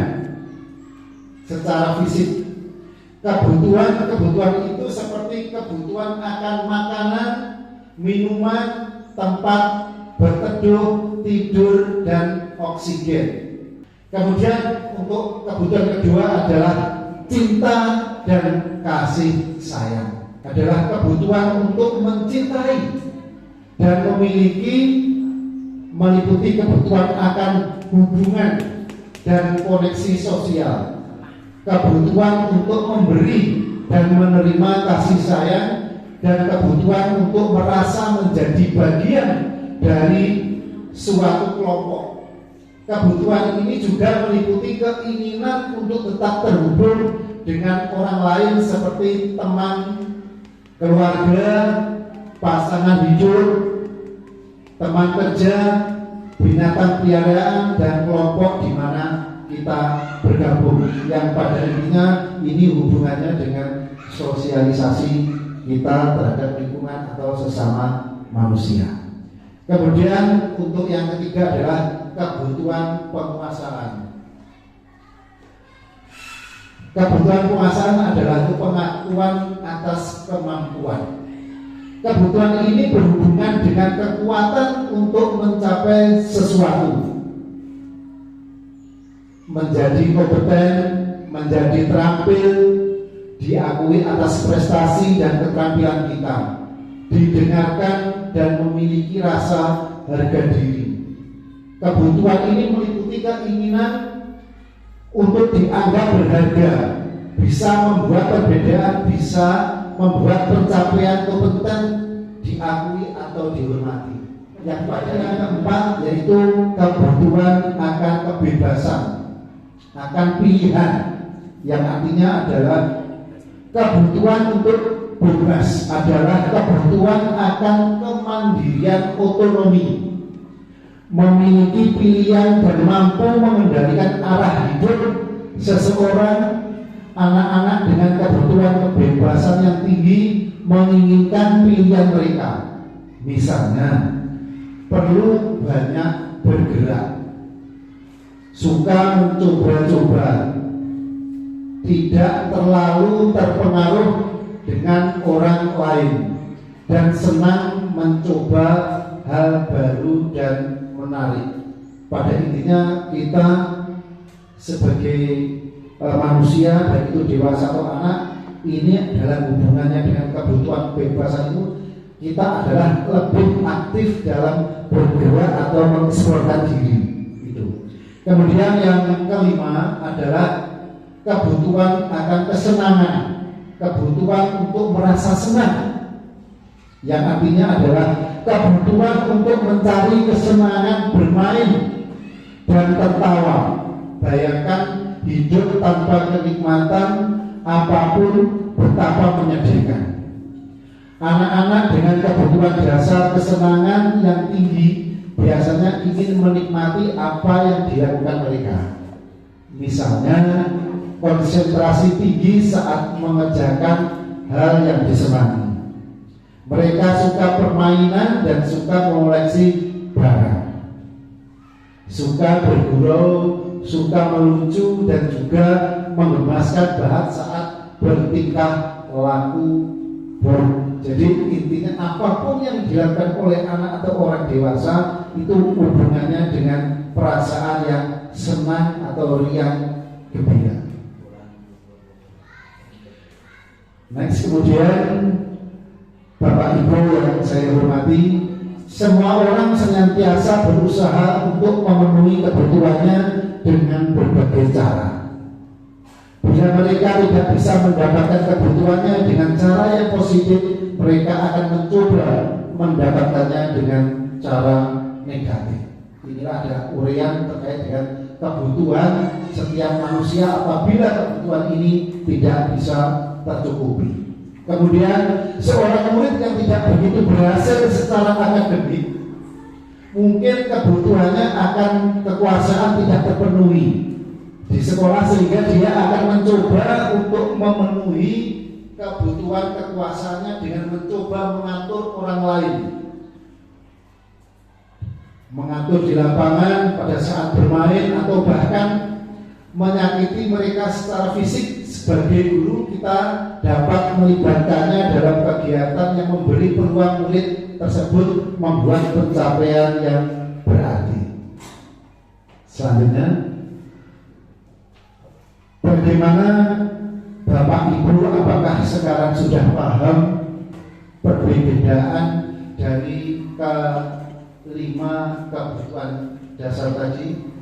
secara fisik. Kebutuhan itu seperti kebutuhan akan makanan, minuman, tempat berteduh, tidur, dan oksigen. Kemudian untuk kebutuhan kedua adalah cinta dan kasih sayang. Adalah kebutuhan untuk mencintai dan meliputi kebutuhan akan hubungan dan koneksi sosial, kebutuhan untuk memberi dan menerima kasih sayang, dan kebutuhan untuk merasa menjadi bagian dari suatu kelompok. Kebutuhan ini juga meliputi keinginan untuk tetap terhubung dengan orang lain seperti teman, keluarga, pasangan hidup, teman kerja, binatang peliharaan, dan kelompok di mana kita bergabung, yang pada intinya ini hubungannya dengan sosialisasi kita terhadap lingkungan atau sesama manusia. Kemudian untuk yang ketiga adalah kebutuhan penguasaan. Kebutuhan penguasaan adalah pengakuan atas kemampuan. Kebutuhan ini berhubungan dengan kekuatan untuk mencapai sesuatu, menjadi kompeten, menjadi terampil, diakui atas prestasi dan keterampilan kita, didengarkan dan memiliki rasa harga diri. Kebutuhan ini meliputi keinginan untuk dianggap berharga, bisa membuat perbedaan, bisa membuat pencapaian kompeten diakui atau dihormati. Yang pada yang keempat yaitu kebutuhan akan kebebasan, akan pilihan, yang artinya adalah kebutuhan untuk bebas, adalah kebutuhan akan kemandirian otonomi, memiliki pilihan dan mampu mengendalikan arah hidup seseorang. Anak-anak dengan kebutuhan kebebasan yang tinggi menginginkan pilihan mereka. Misalnya, perlu banyak bergerak, suka mencoba-coba, tidak terlalu terpengaruh dengan orang lain, dan senang mencoba hal baru dan menarik. Pada intinya kita sebagai manusia, baik itu dewasa atau anak, ini adalah hubungannya dengan kebutuhan kebebasan itu. Kita adalah lebih aktif dalam bergerak atau mengeksplorkan diri itu. Kemudian yang kelima adalah kebutuhan akan kesenangan, kebutuhan untuk merasa senang, yang artinya adalah kebutuhan untuk mencari kesenangan bermain dan tertawa. Bayangkan hidup tanpa kenikmatan apapun betapa menyedihkan. Anak-anak dengan kebutuhan dasar kesenangan yang tinggi biasanya ingin menikmati apa yang dilakukan mereka. Misalnya konsentrasi tinggi saat mengerjakan hal yang disenangi. Mereka suka permainan dan suka mengoleksi barang, suka bergurau, suka melucu, dan juga menggemaskan bahan saat bertingkah laku. Jadi intinya apapun yang dilakukan oleh anak atau orang dewasa itu hubungannya dengan perasaan yang senang atau riang gembira. Next, kemudian Bapak Ibu yang saya hormati, semua orang senantiasa berusaha untuk memenuhi kebutuhannya dengan berbagai cara. Bila mereka tidak bisa mendapatkan kebutuhannya dengan cara yang positif, mereka akan mencoba mendapatkannya dengan cara negatif. Inilah ada uraian terkait dengan kebutuhan setiap manusia apabila kebutuhan ini tidak bisa tercukupi. Kemudian seorang murid yang tidak begitu berhasil secara akademik, mungkin kebutuhannya akan kekuasaan tidak terpenuhi di sekolah, sehingga dia akan mencoba untuk memenuhi kebutuhan kekuasaannya dengan mencoba mengatur orang lain, mengatur di lapangan pada saat bermain, atau bahkan menyakiti mereka secara fisik. Sebagai guru kita dapat melibatkannya dalam kegiatan yang memberi peluang murid tersebut membuat pencapaian yang berarti. Selanjutnya, bagaimana Bapak Ibu, apakah sekarang sudah paham perbedaan dari kelima kebutuhan dasar tadi?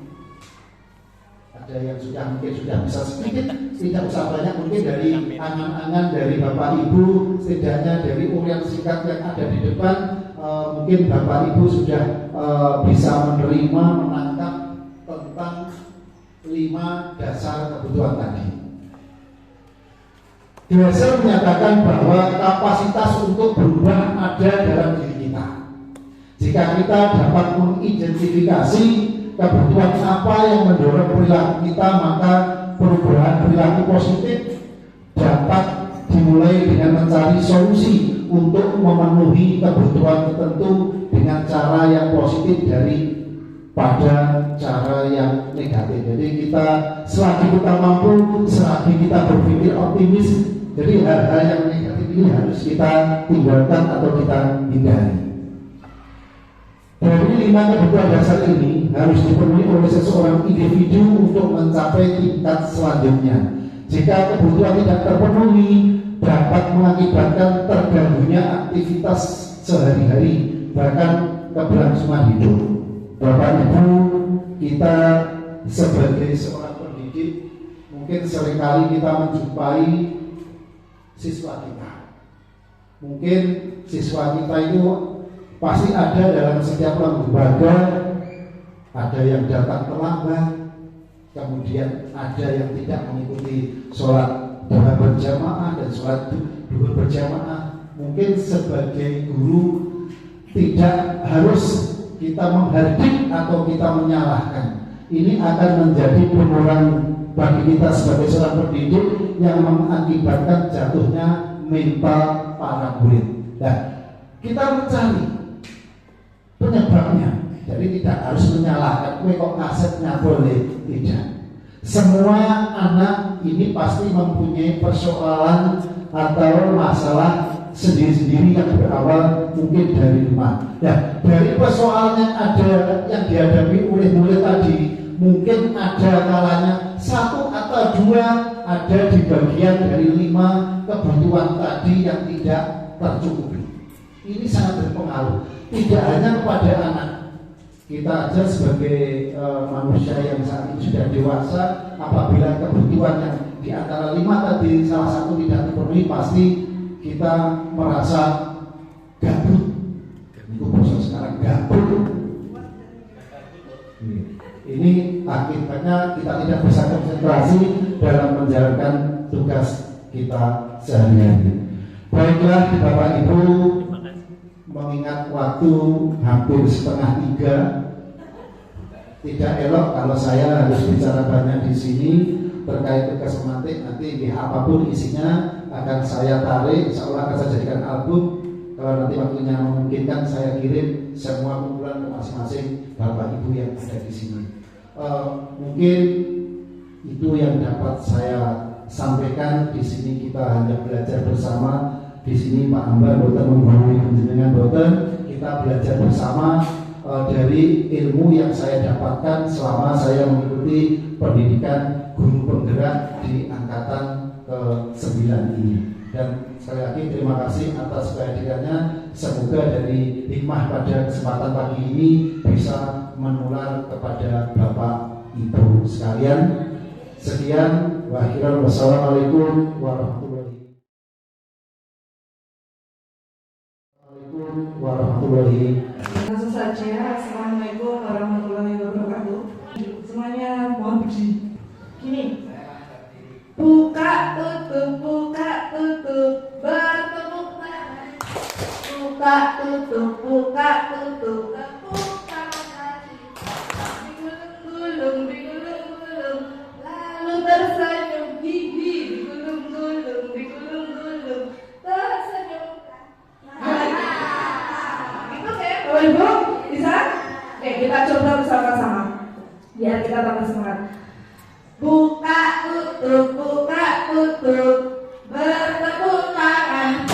Ada yang mungkin sudah bisa sedikit, tidak usah banyak, mungkin dari angan-angan dari Bapak Ibu, setidaknya dari uraian singkat yang ada di depan, mungkin Bapak Ibu sudah bisa menerima, menangkap tentang 5 dasar kebutuhan tadi. Dwyer menyatakan bahwa kapasitas untuk berubah ada dalam diri kita. Jika kita dapat mengidentifikasi kebutuhan apa yang mendorong perilaku kita, maka perubahan perilaku positif dapat dimulai dengan mencari solusi untuk memenuhi kebutuhan tertentu dengan cara yang positif daripada cara yang negatif. Jadi kita selagi kita mampu, selagi kita berpikir optimis, jadi hal-hal yang negatif ini harus kita tinggalkan atau kita hindari. Dari 5 kebutuhan dasar ini harus dipenuhi oleh seseorang individu untuk mencapai tingkat selanjutnya. Jika kebutuhan tidak terpenuhi, dapat mengakibatkan terganggunya aktivitas sehari-hari, bahkan keberlangsungan hidup. Bapak Ibu, kita sebagai seorang pendidik, mungkin seringkali kita menjumpai siswa kita. Mungkin siswa kita itu pasti ada dalam setiap lembaga, ada yang datang terlambat, kemudian ada yang tidak mengikuti sholat duha berjamaah dan sholat duhur berjamaah. Mungkin sebagai guru tidak harus kita menghardik atau kita menyalahkan. Ini akan menjadi pengurang bagi kita sebagai seorang pendidik yang mengakibatkan jatuhnya mental para murid. Nah, kita mencari penyebabnya. Jadi tidak harus menyalahkan, kok kasetnya boleh, tidak. Semua anak ini pasti mempunyai persoalan atau masalah sendiri-sendiri yang berawal mungkin dari rumah. Ya, dari persoalan yang ada yang dihadapi oleh murid tadi, mungkin ada kalanya 1 atau 2 ada di bagian dari 5 kebutuhan tadi yang tidak tercukupi. Ini sangat berpengaruh. Tidak hanya kepada anak, kita aja sebagai manusia yang saat ini sudah dewasa, apabila kebutuhan yang di antara 5 tadi salah satu tidak terpenuhi, pasti kita merasa gabut. Itu bahasa sekarang, gabut. Ini akibatnya kita tidak bisa konsentrasi dalam menjalankan tugas kita sehari-hari. Baiklah Bapak Ibu, mengingat waktu hampir 2:30, tidak elok kalau saya harus bicara banyak di sini terkait tugas semantik. Nanti apapun isinya akan saya tarik, insya Allah akan saya jadikan album. Kalau nanti waktunya memungkinkan, saya kirim semua kumpulan ke masing-masing Bapak Ibu yang ada di sini. Mungkin itu yang dapat saya sampaikan. Di sini kita hanya belajar bersama. Di sini Pak Ambar boten menggurui panjenengan boten, kita belajar bersama dari ilmu yang saya dapatkan selama saya mengikuti pendidikan guru penggerak di angkatan ke-9 ini. Dan sekali lagi terima kasih atas kehadirannya. Semoga dari hikmah pada kesempatan pagi ini bisa menular kepada Bapak Ibu sekalian. Sekian, wassalamualaikum warahmatullahi Langsung saja, assalamualaikum warahmatullahi wabarakatuh. Semuanya mohon berdiri. Gini, buka tutup, bertepuk tangan. Buka tutup, tepuk tangan lagi. Digulung-gulung, lalu tersenyum gigi. Digulung-gulung, tersenyum. Bapak Ibu, bisa? Oke, kita coba bersama-sama biar kita tambah semangat. tutup, bertepuk tangan.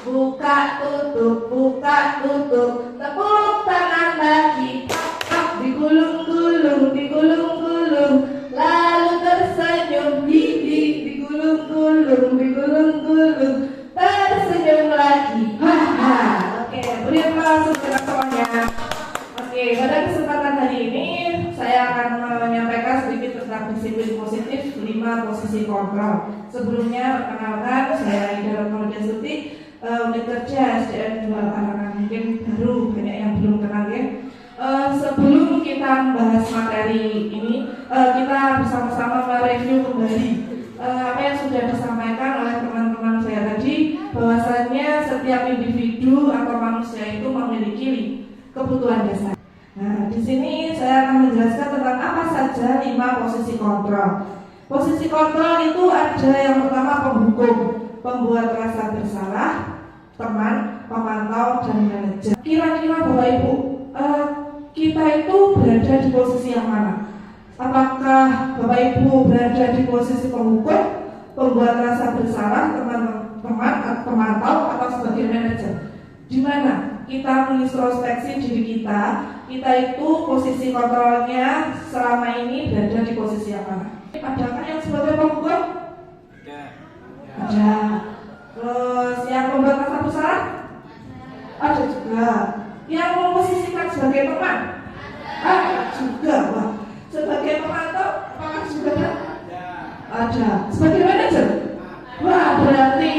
Buka tutup, tepuk tangan lagi. Digulung-gulung, lalu tersenyum, digulung-gulung, tersenyum lagi. Haha. Oke, beri aplaus untuk semuanya. Oke, pada kesempatan hari ini saya akan menyampaikan sedikit tentang disiplin positif 5 posisi kontrol. Sebelumnya perkenalkan, saya Ida Rotolda Suti, unit kerja SDN 2 Parakan. Mungkin baru banyak yang belum kenal ya. Sebelum kita membahas materi ini, kita bersama-sama mereview kembali apa yang sudah disampaikan oleh teman-teman saya tadi, bahwasannya setiap individu atau manusia itu memiliki kebutuhan dasar. Nah, di sini saya akan menjelaskan tentang apa saja 5 posisi kontrol. Posisi kontrol itu ada yang pertama penghukum, pembuat rasa bersalah, teman, pemantau, dan manajer. Kira-kira Bapak Ibu, kita itu berada di posisi yang mana? Apakah Bapak Ibu berada di posisi penghukum, pembuat rasa bersalah, teman-teman, pemantau, atau sebagai manajer? Di mana kita mengintrospeksi diri kita itu posisi kontrolnya selama ini berada di posisi yang mana? Adakah yang sebagai penghukum? Ada. Terus yang membuat rasa bersalah? Ada juga. Yang memposisikan sebagai teman? Ada juga. Wah. Sebagai pemantau, apakah juga ada? Ada. Sebagai manajer? Wah, berarti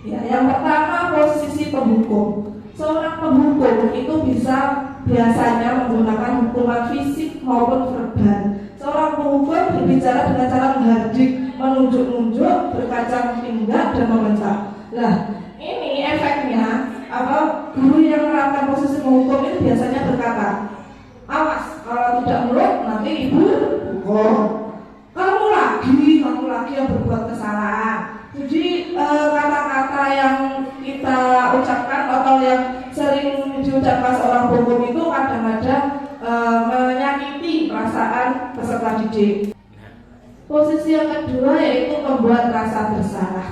ya, yang pertama posisi penghukum. Seorang penghukum itu bisa biasanya menggunakan hukuman fisik maupun verbal. Seorang penghukum berbicara dengan cara menghardik, menunjuk-nunjuk, berkacang pinggang, dan membentak. Nah, ini efeknya apa? Guru yang menerapkan posisi penghukum itu biasanya berkata, awas, kalau tidak nurut nanti ibu hukum. Kamu lagi yang berbuat kesalahan. Jadi kata-kata yang kita ucapkan atau yang sering diucapkan seorang penghukum itu kadang-kadang menyakiti perasaan peserta didik. Posisi yang kedua yaitu membuat rasa bersalah.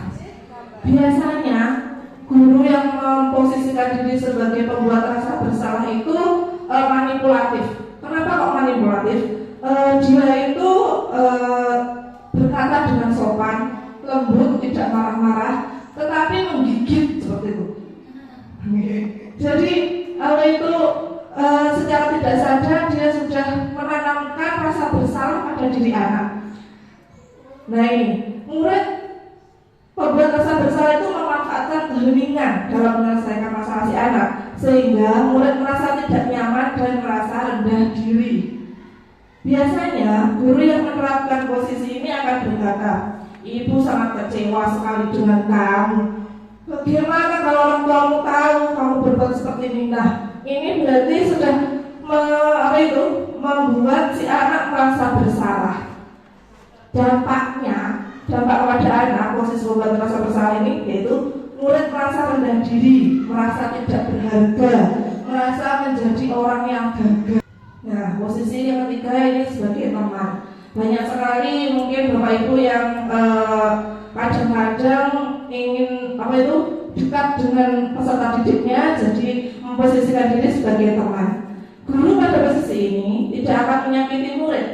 Biasanya guru yang memposisikan diri sebagai pembuat rasa bersalah itu manipulatif. Kenapa kok manipulatif? Dia itu berkata dengan sopan, lembut, tidak marah-marah, tetapi menggigit seperti itu. Jadi kalau itu secara tidak sadar dia sudah menanamkan rasa bersalah pada diri anak. Nah ini, murid pembuat rasa bersalah itu memanfaatkan keheningan dalam menyelesaikan masalah si anak, sehingga murid merasa tidak nyaman dan merasa rendah diri. Biasanya guru yang menerapkan posisi ini akan berkata, ibu sangat kecewa sekali dengan kamu. Bagaimana kalau orang tuamu tahu kamu berbuat seperti ini? Nah, ini berarti sudah membuat si anak merasa bersalah. Dampak kepada anak posisi membuat merasa bersalah ini yaitu murid merasa rendah diri, merasa tidak berharga, merasa menjadi orang yang gagal. Nah, posisi yang ketiga ini sebagai teman. Banyak sekali mungkin Bapak Ibu yang kadang-kadang ingin dekat dengan peserta didiknya, jadi memposisikan diri sebagai teman. Guru pada posisi ini tidak akan menyakiti murid,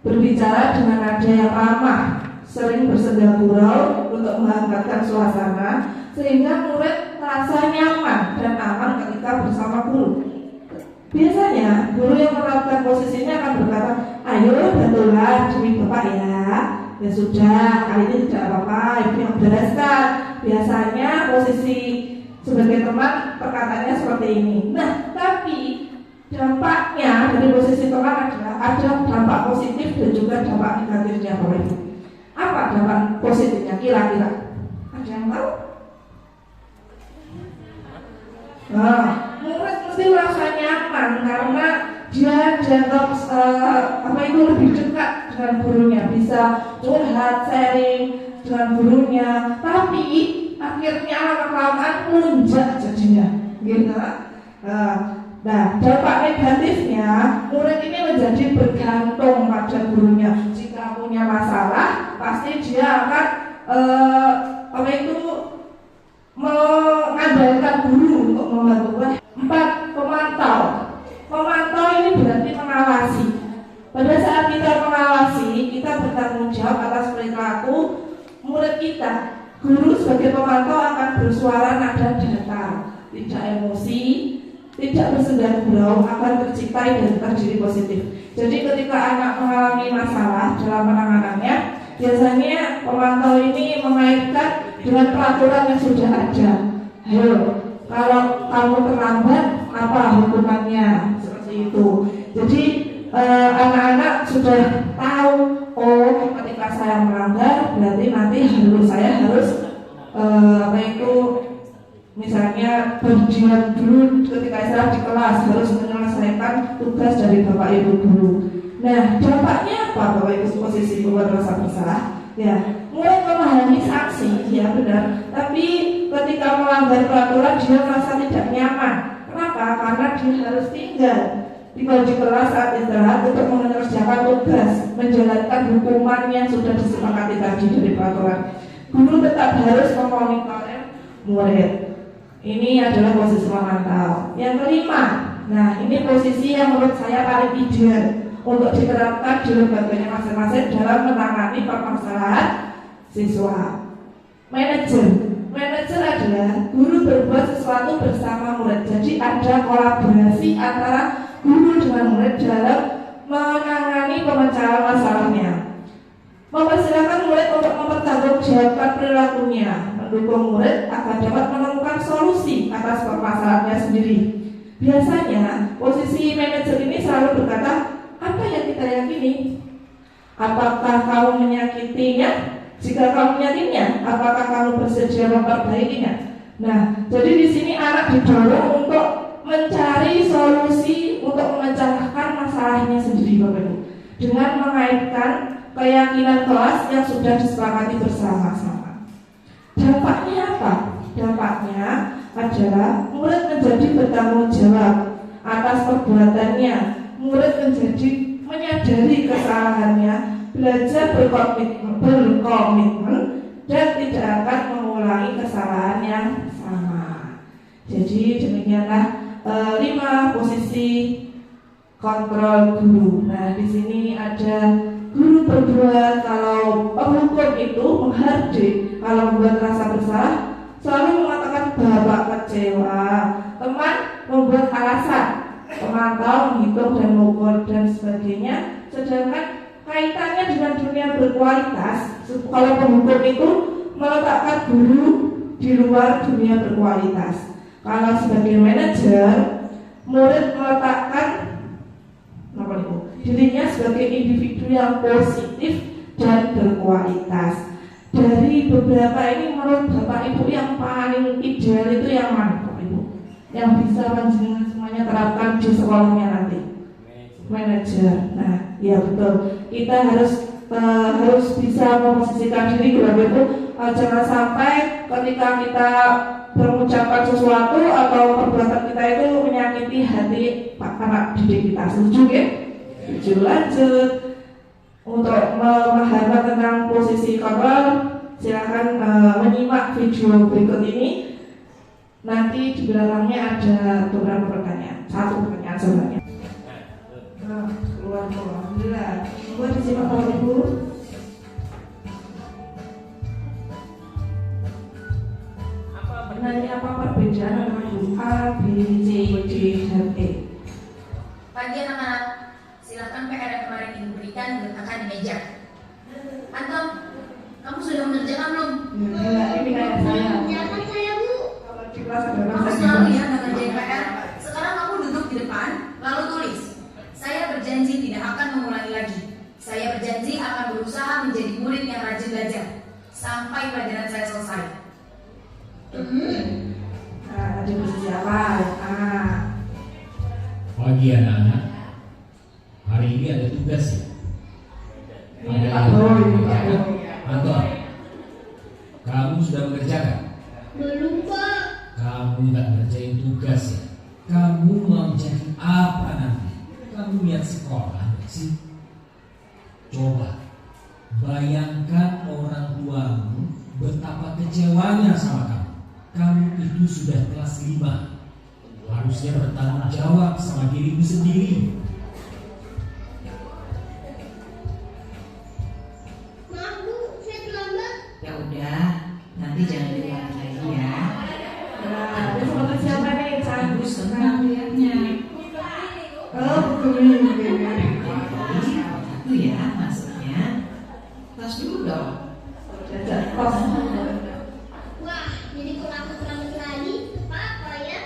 berbicara dengan nada yang ramah, sering bersenda gurau untuk menghangatkan suasana, sehingga murid merasa nyaman dan aman ketika bersama guru. Biasanya guru yang menerapkan posisinya akan berkata, ayo bantulah demi bapak ya. Ya sudah, kali ini tidak apa-apa, ibu yang bereskan. Biasanya posisi sebagai teman perkataannya seperti ini. Nah, tapi dampaknya dari posisi teman adalah ada dampak positif dan juga dampak negatifnya, Bapak Ibu. Apa dampak positifnya kira-kira? Ada yang tahu? Nah, murid mesti merasa nyaman karena dia dianggap lebih dekat dengan gurunya, bisa curhat, sharing dengan gurunya. Tapi akhirnya lama-kelamaan melunjak jadinya, gitu. Nah, dampak negatifnya murid ini menjadi bergantung pada gurunya. Jika punya masalah, pasti dia akan mengandalkan guru untuk membantu. 4. Pemantau. Pemantau ini berarti mengawasi. Pada saat kita mengawasi, kita bertanggung jawab atas perilaku murid kita. Guru sebagai pemantau akan bersuara nada datar, tidak emosi, tidak bersendat gurau, akan tercipta identitas diri positif. Jadi ketika anak mengalami masalah dalam penanganannya, biasanya pemantau ini mengaitkan dengan peraturan yang sudah ada. Ayo, kalau kamu terlambat, apa hukumannya? Seperti itu. Jadi anak-anak sudah tahu, oh ketika saya melanggar berarti nanti saya harus misalnya berdiam dulu ketika saya di kelas, harus menyelesaikan tugas dari Bapak Ibu guru. Nah, dampaknya apa Bapak Ibu posisi buat rasa bersalah? Ya, mulai memahami sanksi, ya benar. Tapi ketika melanggar peraturan dia merasa tidak nyaman. Kenapa? Karena dia harus tinggal di kelas saat istirahat untuk mengerjakan tugas, menjalankan hukuman yang sudah disepakati tadi dari peraturan. Guru tetap harus memonitor murid. Ini adalah posisi memantau. Yang kelima, nah ini posisi yang menurut saya paling ideal untuk diterapkan di lembaganya masing-masing dalam menangani permasalahan siswa. Manajer adalah guru berbuat sesuatu bersama murid. Jadi ada kolaborasi antara guru dengan murid dalam menangani pemecahan masalahnya. Mempersilahkan murid untuk mempertanggungjawabkan perilakunya, mendukung murid agar dapat menemukan solusi atas permasalahannya sendiri. Biasanya posisi manajer ini selalu berkata, apa yang kita yakini? Apakah kamu menyakitinya? Jika kamu menyakitinya, apakah kamu bersedia memperbaikinya? Nah, jadi di sini anak didorong untuk mencari solusi untuk memecahkan masalahnya sendiri, Bapak Ibu, dengan mengaitkan keyakinan kelas yang sudah disepakati bersama-sama. Dampaknya apa? Dampaknya adalah murid menjadi bertanggung jawab atas perbuatannya. Murid menjadi menyadari kesalahannya, belajar berkomitmen dan tidak akan mengulangi kesalahan yang sama. Jadi demikianlah 5 posisi kontrol guru. Nah, di sini ada guru berbuat kalau penghukum itu menghardik, kalau membuat rasa bersalah selalu mengatakan bapak kecewa, teman membuat alasan, pemantau menghitung dan mengukur dan sebagainya. Sedangkan kaitannya dengan dunia berkualitas, kalau penghukum itu meletakkan guru di luar dunia berkualitas. Kalau sebagai manajer, murid meletakkan dirinya sebagai individu yang positif dan berkualitas. Dari beberapa ini menurut Bapak Ibu yang paling ideal itu yang mana Bapak Ibu? Yang bisa menjenengan semuanya terapkan di sekolahnya nanti? Manajer. Nah, ya betul. Kita harus bisa memposisikan diri Bapak Ibu. Jangan sampai ketika kita mengucapkan sesuatu atau perbuatan kita itu menyakiti hati anak didik kita. Setuju ya? Setuju. Lanjut. Untuk memahami tentang posisi kontrol, silakan menyimak video berikut ini. Nanti di belakangnya ada beberapa pertanyaan. 1 pertanyaan sebenarnya. Keluar. Alhamdulillah. Coba disimak Bapak Ibu. Apa perbedaan antara guru A, B, C, D, dan E? Pagi anak-anak, silakan PR yang kemarin ibu berikan diletakkan di meja. Anton, kamu sudah mengerjakan belum? Ini kayak saya. Nyata saya bu. Kalau di kelas ada Kamu selalu ya nggak ngerjain PR. Sekarang kamu duduk di depan, lalu tulis. Saya berjanji tidak akan mengulangi lagi. Saya berjanji akan berusaha menjadi murid yang rajin belajar sampai pelajaran saya selesai. Nah, ada posisi apa? Pagi anak-anak, hari ini ada tugas ya. Anton, kamu sudah mengerjakan? Belum Pak. Kamu nggak ngerjain tugas ya? Kamu mau jadi apa nanti? Kamu niat sekolah nggak sih? Coba Bayangkan orang tuamu betapa kecewanya sama kamu. Kamu itu sudah kelas 5. Harusnya bertanggung jawab sama dirimu sendiri. Maaf Bu, saya terlambat. Ya udah, nanti jangan diulangi lagi ya. Nah, ini seperti siapa nih? Ibu senang lihatnya. Oh, begini. Itu ya maksudnya. Tas dulu dong. Wah, jadi kalau aku terlambat lagi, apa ya?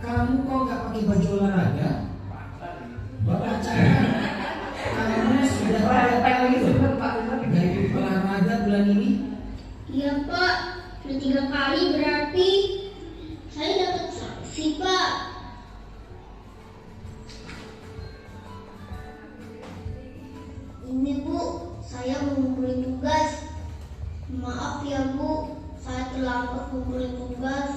Kamu kok gak pakai baju olahraga? Bapak cari. Kamu sudah gak ikut olahraga bulan ini? Iya Pak, sudah 3 kali berarti saya dapat sanksi Pak. Ini Bu, saya mengumpulin tugas. Maaf ya Bu, saya terlambat mengumpulin tugas.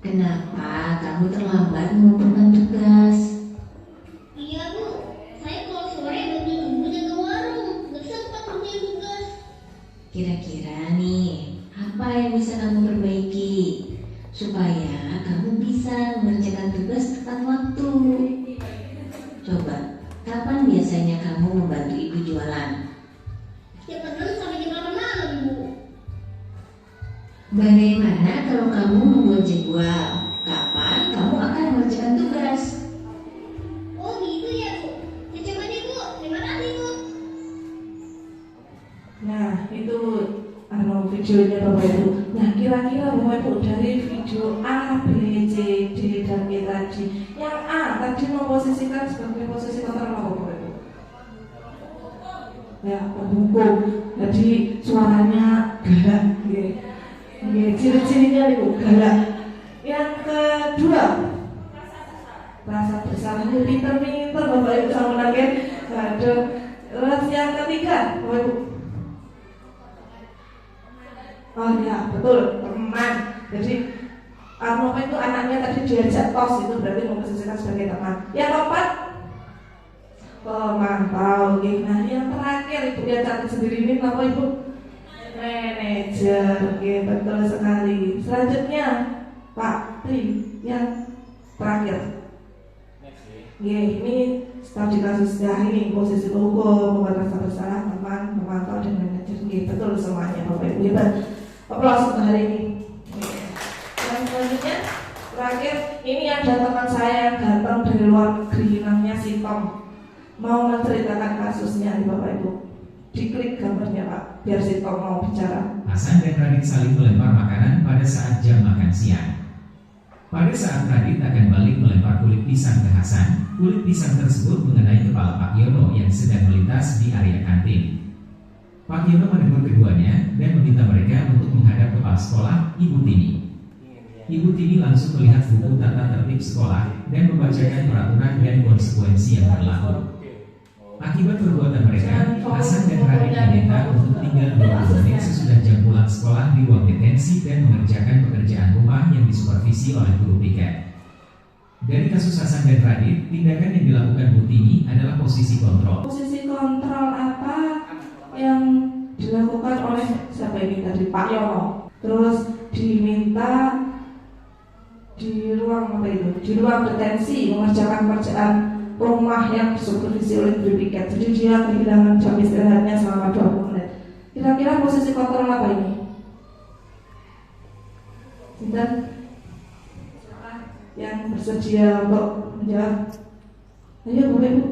Kenapa kamu terlambat mengumpulkan tugas? Iya Bu, saya kalau sore bantu ibu jaga warung, gak sempat ngerjain tugas. Kira-kira nih, apa yang bisa kamu perbaiki supaya kamu bisa mengerjakan tugas tepat waktu? Coba, kapan biasanya kamu membantu ibu jualan? Setiap hari sampai jam 8 malam Bu. Bagaimana kalau kamu membuat jadwal? Kapan kamu akan mengerjakan tugas? Oh gitu ya Bu, ya coba deh Bu, terima kasih Bu. Nah, itu videonya Bapak Ibu. Nah, kira-kira Bapak Ibu dari video A, B, C, D, dan E tadi, yang A tadi memposisikan sebagai posisi kontrol apa Bapak Ibu? Ya, penghukum. Jadi suaranya galak, ciri-cirinya itu galak. Yang kedua, rasa bersalah, pinter-pinter Bapak Ibu sama menangin. Terus yang ketiga, Bapak Ibu. Oh ya, betul, teman. Jadi apa itu anaknya tadi diajak tos, itu berarti memposisikan sebagai teman. Yang keempat, pemantau. Nah, yang terakhir Ibu yang cantik sendiri ini apa Ibu? Manajer. Oke, betul sekali. Selanjutnya Pak Tri yang terakhir. Ini studi kasusnya ini posisi hukum, membuat rasa bersalah, teman, pemantau, dan manajer. Betul semuanya Bapak Ibu. Hebat. Aplaus untuk hari ini. Yang selanjutnya terakhir, ini ada teman saya yang datang dari luar negeri, namanya si Tom, mau menceritakan kasusnya nih Bapak Ibu. Diklik gambarnya Pak, biar si Tom mau bicara. Hasan dan Radit saling melempar makanan pada saat jam makan siang. Pada saat Radit akan balik melempar kulit pisang ke Hasan, kulit pisang tersebut mengenai kepala Pak Yono yang sedang melintas di area kantin. Pak Yono menegur keduanya dan meminta mereka untuk menghadap kepala sekolah, Ibu Tini. Ibu Tini langsung melihat buku tata tertib sekolah dan membacakan peraturan dan konsekuensi yang berlaku. Akibat perbuatan mereka, Hasan dan Radit diminta untuk tinggal 20 menit sesudah jam pulang sekolah di ruang detensi dan mengerjakan pekerjaan rumah yang disupervisi oleh guru piket. Dari kasus Hasan dan Radit, tindakan yang dilakukan Bu Tini adalah posisi kontrol. Posisi kontrol apa yang dilakukan oleh siapa ini tadi? Pak Yono. Terus diminta di ruang apa itu? Di ruang detensi mengerjakan pekerjaan rumah yang disupervisi oleh guru piket. Jadi dia kehilangan jam istirahatnya selama 20 menit. Kira-kira posisi kontrol apa ini? Dan yang bersedia untuk menjawab? Ayo Bu Ibu.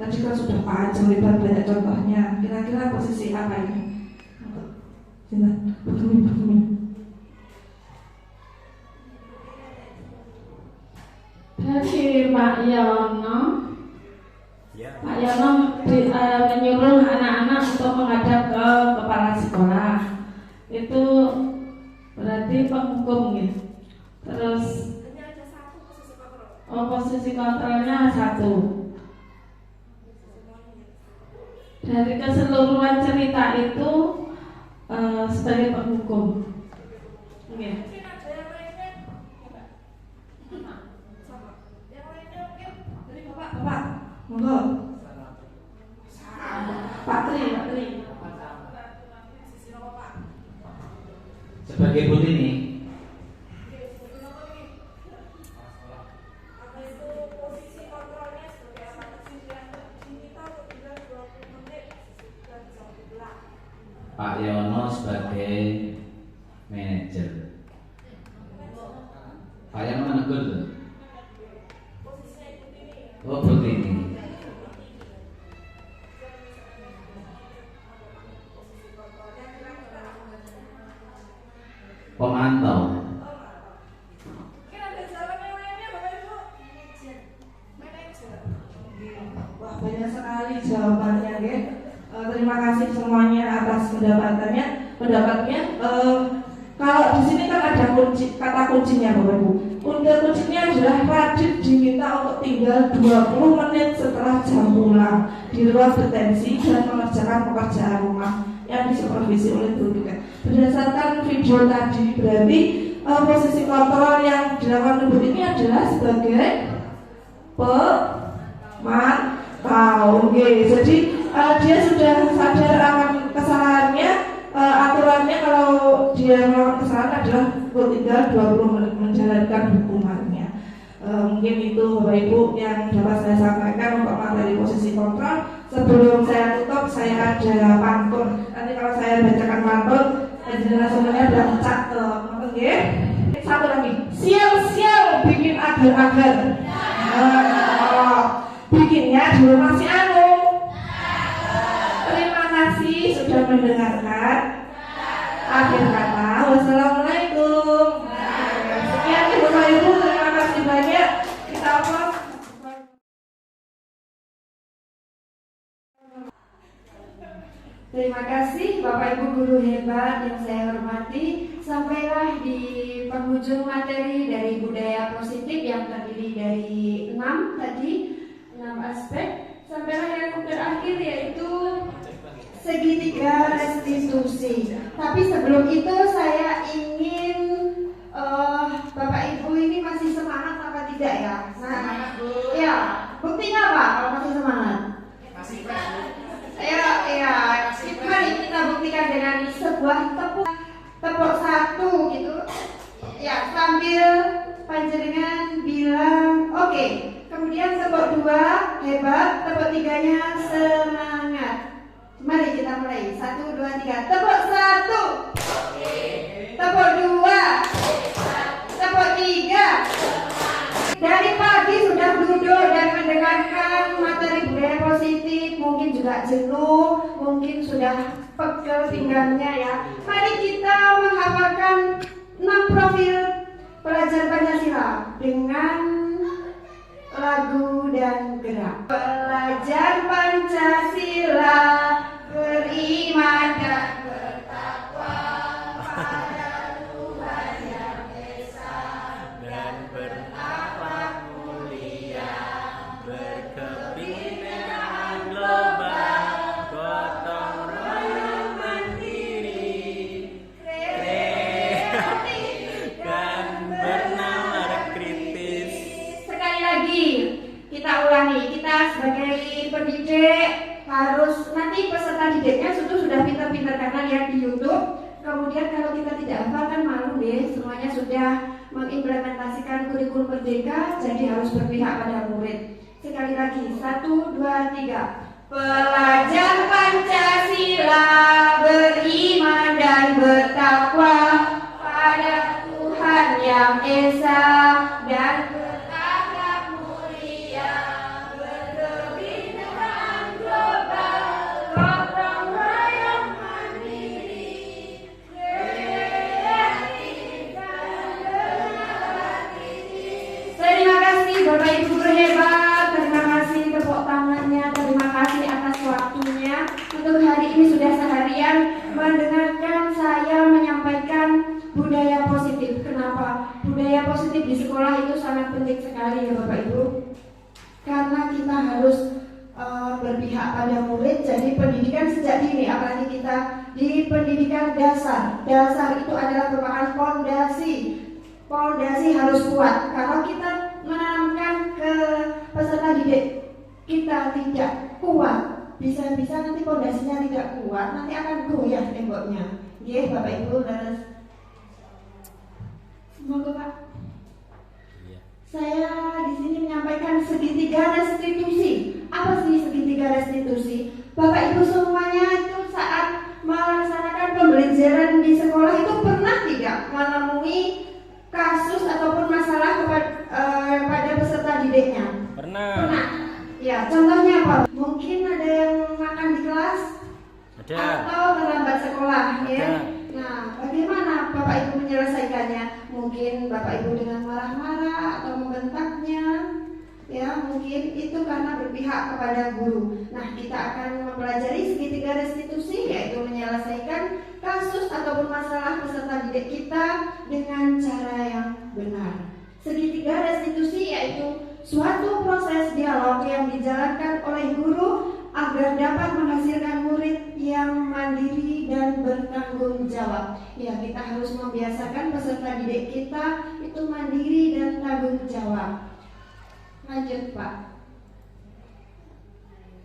Tadi kan sudah panjang lebar banyak contohnya. Kira-kira posisi apa ini? Silakan, begini. Dari Pak Yono, Pak Yono menyuruh anak-anak untuk menghadap ke kepala sekolah. Itu berarti penghukum gitu. Terus posisi kontrolnya 1. Dari keseluruhan cerita itu sebagai penghukum. sebagai Bu Tini. Pak Yono sebagai manajer. Pak Yono menegur tuh. Oh, Bu Tini. Pemantau. Wah, banyak sekali jawabannya, ya. Terima kasih semuanya atas pendapatnya. Kalau di sini kan ada kata kuncinya, Bapak Ibu. Kuncinya adalah Radit diminta untuk tinggal 20 menit setelah jam pulang di ruang detensi dan mengerjakan pekerjaan rumah yang disupervisi oleh guru. Berdasarkan video tadi, berarti posisi kontrol yang dilakukan Ibu ini adalah sebagai pemantau. Jadi dia sudah sadar akan kesalahannya. Aturannya kalau dia melakukan kesalahan adalah tinggal 20 menit menjalankan hukumannya. Mungkin itu Bapak Ibu yang dapat saya sampaikan untuk materi posisi kontrol. Sebelum saya tutup, saya ada pantun. Nanti kalau saya bacakan pantun, sebenarnya ada catat. Satu lagi, sial-sial bikin agar-agar. Bikinnya di rumah si Anu. Terima kasih sudah mendengarkan. Akhir kata, wassalamualaikum. Sekian Bapak Ibu, terima kasih banyak. Kita off. Terima kasih Bapak Ibu guru hebat yang saya hormati. Sampailah di penghujung materi dari budaya positif yang terdiri dari 6 aspek. Sampailah yang terakhir yaitu segitiga restitusi. Tapi sebelum itu saya ingin Bapak Ibu ini masih semangat apa tidak ya? Ya, buktinya apa kalau masih semangat? Masih ya, mari kita buktikan dengan sebuah tepuk satu gitu. Ya, sambil panjenengan bilang oke. Kemudian tepuk dua, hebat. Tepuk tiganya, semangat. Mari kita mulai. 1, 2, 3. Tepuk satu. Tepuk dua. Tepuk tiga. Dari pagi sudah duduk dan mendengarkan materi budaya positif. Mungkin juga jenuh, mungkin sudah pegel pinggangnya ya. Mari kita menghafalkan 6 profil pelajar Pancasila dengan lagu dan gerak. Pelajar Pancasila beriman dan bertakwa pada Tuhan yang Esa dan berakhlak mulia, berkebinekaan global, gotong royong mandiri, kreatif dan bernalar kritis. Sekali lagi kita ulangi, kita sebagai pendidik harus nanti peserta didiknya sudah pintar-pintar karena lihat di YouTube. Kemudian kalau kita tidak hafal kan malu deh, semuanya sudah mengimplementasikan kurikulum merdeka, jadi harus berpihak pada murid. Sekali lagi, 1, 2, 3. Pelajar Pancasila beriman dan bertakwa pada Tuhan yang Esa dan berakhlak mulia, berkebinekaan global, gotong royong mandiri, kreatif dan bernalar kritis. Terima kasih Bapak Ibu guru hebat, terima kasih tepuk tangannya, terima kasih atas waktunya. Untuk hari ini sudah seharian mendengarkan saya menyampaikan budaya positif. Kenapa? Budaya positif di sekolah itu sangat penting sekali ya Bapak Ibu. Karena kita harus berpihak pada murid. Jadi pendidikan sejak dini, apalagi kita di pendidikan dasar. Dasar itu adalah merupakan fondasi. Fondasi harus kuat. Kalau kita menanamkan ke peserta didik kita tidak kuat, bisa-bisa nanti fondasinya tidak kuat, nanti akan goyah temboknya. Bapak Ibu, leres. Saya di sini menyampaikan segitiga restitusi. Apa sih segitiga restitusi? Bapak Ibu semuanya itu saat melaksanakan pembelajaran di sekolah itu pernah tidak menemui kasus ataupun masalah pada peserta didiknya? Pernah. Ya, contohnya apa? Mungkin ada yang makan di kelas, ada, atau terlambat sekolah, ada. Ya. Nah, bagaimana Bapak Ibu menyelesaikannya? Mungkin Bapak Ibu dengan marah-marah atau membentaknya, ya mungkin itu karena berpihak kepada guru. Nah, kita akan mempelajari segitiga restitusi, yaitu menyelesaikan kasus ataupun masalah peserta didik kita dengan cara yang benar. Segitiga restitusi yaitu suatu proses dialog yang dijalankan oleh guru agar dapat menghasilkan murid yang mandiri dan bertanggung jawab. Ya, kita harus membiasakan peserta didik kita itu mandiri dan tanggung jawab. Lanjut, Pak.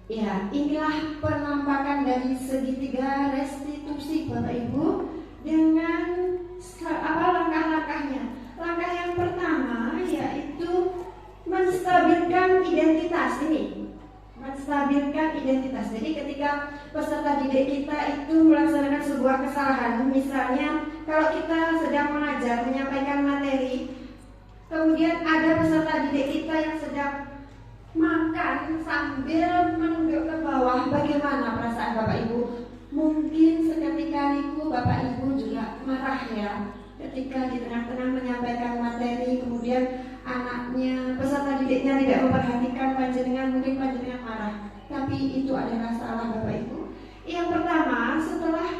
Ya, inilah penampakan dari segitiga restitusi, Bapak Ibu, dengan langkah-langkahnya. Langkah yang pertama yaitu menstabilkan identitas ini. Menstabilkan identitas. Jadi ketika peserta didik kita itu melaksanakan sebuah kesalahan, misalnya kalau kita sedang mengajar, menyampaikan materi, kemudian ada peserta didik kita yang sedang makan sambil menunduk ke bawah, bagaimana perasaan Bapak Ibu? Mungkin seketika itu Bapak Ibu juga marah ya, ketika di tengah-tengah menyampaikan materi, kemudian anaknya, peserta didiknya tidak memperhatikan panjenengan, mungkin panjenengan marah. Tapi itu adalah salah Bapak Ibu. Yang pertama, setelah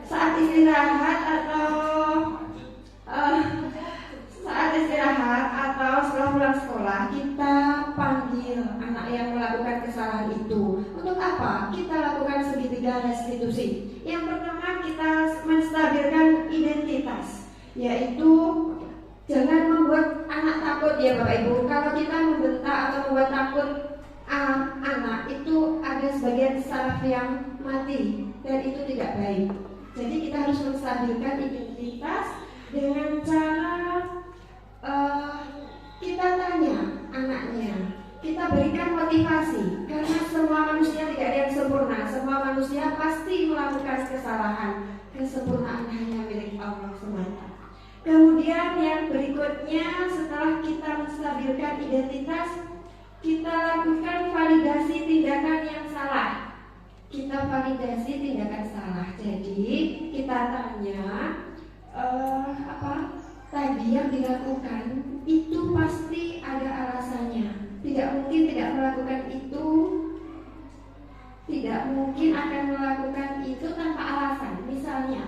saat istirahat atau setelah pulang sekolah, kita panggil anak yang melakukan kesalahan itu. Untuk apa? Kita lakukan segitiga restitusi. Yang pertama, kita menstabilkan identitas, yaitu jangan membuat anak takut ya Bapak Ibu. Kalau kita membentak atau membuat takut anak, itu ada sebagian saraf yang mati dan itu tidak baik. Jadi kita harus menstabilkan identitas dengan cara kita tanya anaknya, kita berikan motivasi, karena semua manusia tidak ada yang sempurna. Semua manusia pasti melakukan kesalahan. Kesempurnaan hanya milik Allah semata. Kemudian yang berikutnya, setelah kita menstabilkan identitas, kita lakukan validasi tindakan yang salah. Kita validasi tindakan salah. Jadi kita tanya tadi yang dilakukan itu pasti ada alasannya. Tidak mungkin tidak melakukan itu, tidak mungkin akan melakukan itu tanpa alasan. Misalnya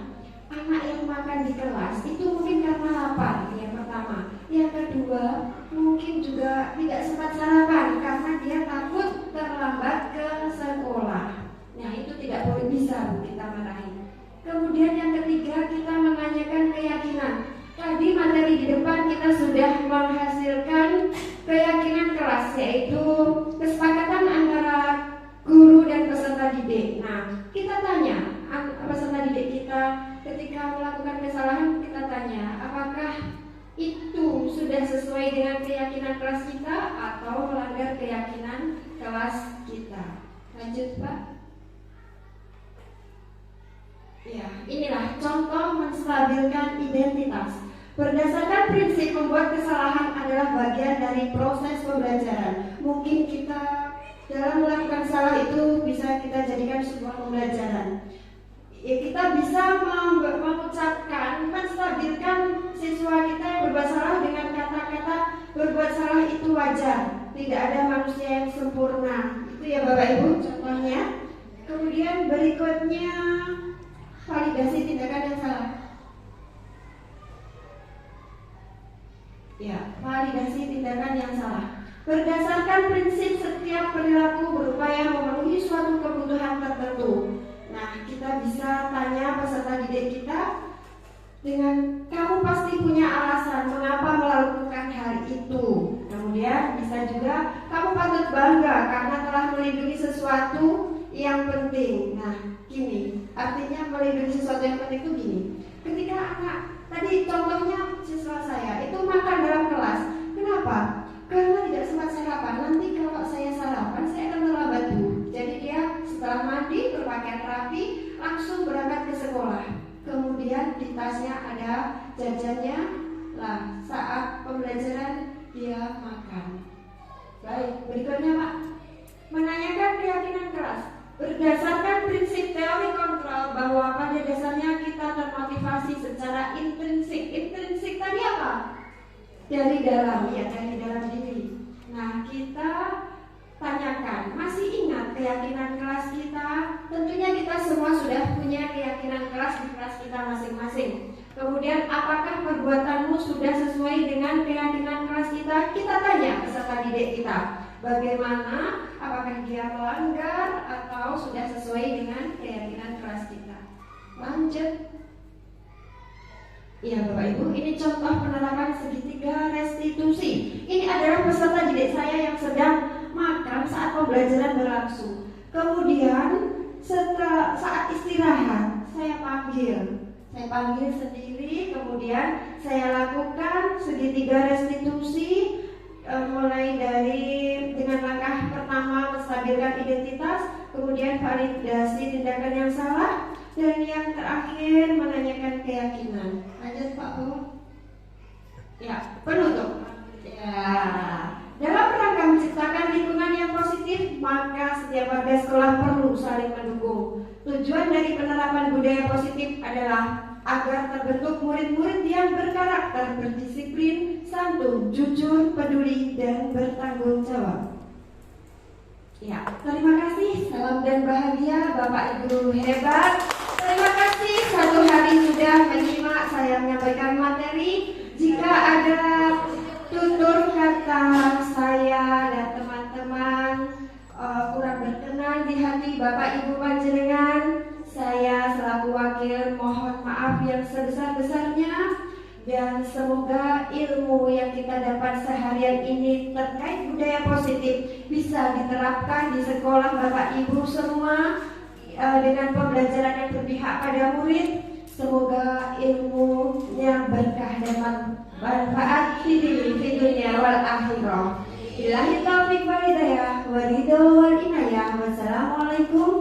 anak yang makan di kelas itu mungkin karena lapar, yang pertama. Yang kedua, mungkin juga tidak sempat sarapan karena dia takut terlambat ke sekolah. Nah, itu tidak boleh, bisa kita marahi. Kemudian yang ketiga, kita menanyakan keyakinan. Tadi materi di depan kita sudah menghasilkan keyakinan kelas, yaitu kesepakatan antara guru dan peserta didik. Nah, kita tanya peserta didik kita ketika melakukan kesalahan, kita tanya apakah itu sudah sesuai dengan keyakinan kelas kita atau melanggar keyakinan kelas kita. Lanjut, Pak. Ya, inilah contoh menstabilkan identitas. Berdasarkan prinsip membuat kesalahan adalah bagian dari proses pembelajaran. Mungkin kita dalam melakukan salah itu bisa kita jadikan sebuah pembelajaran. Ya, kita bisa mengucapkan, menstabilkan siswa kita yang berbuat salah dengan kata-kata berbuat salah itu wajar. Tidak ada manusia yang sempurna. Itu ya Bapak Ibu contohnya. Kemudian berikutnya validasi tindakan yang salah. Ya, validasi tindakan yang salah. Berdasarkan prinsip setiap perilaku berupaya memenuhi suatu kebutuhan tertentu. Nah, kita bisa tanya peserta didik kita dengan kamu pasti punya alasan mengapa melakukan hal itu. Kemudian bisa juga kamu patut bangga karena telah melindungi sesuatu yang penting. Nah, gini, artinya melindungi sesuatu yang penting itu gini. Ketika anak Tadi contohnya siswa saya itu makan dalam kelas. Kenapa? Karena tidak sempat sarapan. Nanti kalau saya sarapan saya akan terlambat Bu. Jadi dia setelah mandi berpakaian rapi langsung berangkat ke sekolah. Kemudian di tasnya ada jajannya. Lah saat pembelajaran dia makan. Baik, berikutnya Pak. Menanyakan keyakinan kelas. Berdasarkan prinsip teori kontrol bahwa pada dasarnya kita termotivasi secara intrinsik. Intrinsik tadi apa? Dari dalam, ya dari dalam diri. Nah kita tanyakan, masih ingat keyakinan kelas kita? Tentunya kita semua sudah punya keyakinan kelas di kelas kita masing-masing. Kemudian apakah perbuatanmu sudah sesuai dengan keyakinan kelas kita? Kita tanya peserta didik kita. Bagaimana? Apakah dia melanggar atau sudah sesuai dengan keyakinan kelas kita? Lanjut. Iya Bapak Ibu, ini contoh penerapan segitiga restitusi. Ini adalah peserta didik saya yang sedang makan saat pembelajaran berlangsung. Kemudian setelah saat istirahat saya panggil sendiri, kemudian saya lakukan segitiga restitusi. Mulai dari dengan langkah pertama menstabilkan identitas, kemudian validasi tindakan yang salah, dan yang terakhir menanyakan keyakinan. Lanjut Pak Bu. Ya, penutup. Ya, dalam rangka menciptakan lingkungan yang positif, maka setiap warga sekolah perlu saling mendukung. Tujuan dari penerapan budaya positif adalah agar terbentuk murid-murid yang berkarakter, berdisiplin, santun, jujur, peduli, dan bertanggung jawab. Ya, terima kasih. Salam dan bahagia Bapak Ibu hebat. Terima kasih satu hari sudah menyimak saya menyampaikan materi. Jika ada tutur kata saya dan teman-teman kurang berkenan di hati Bapak Ibu panjenengan, saya selaku wakil mohon maaf yang sebesar-besarnya, dan semoga ilmu yang kita dapat seharian ini terkait budaya positif bisa diterapkan di sekolah Bapak Ibu semua dengan pembelajaran yang berpihak pada murid. Semoga ilmunya berkah dan manfaat di dunia wal akhirah. Billahi taufiq wal hidayah wa ridho wal inayah. Wassalamualaikum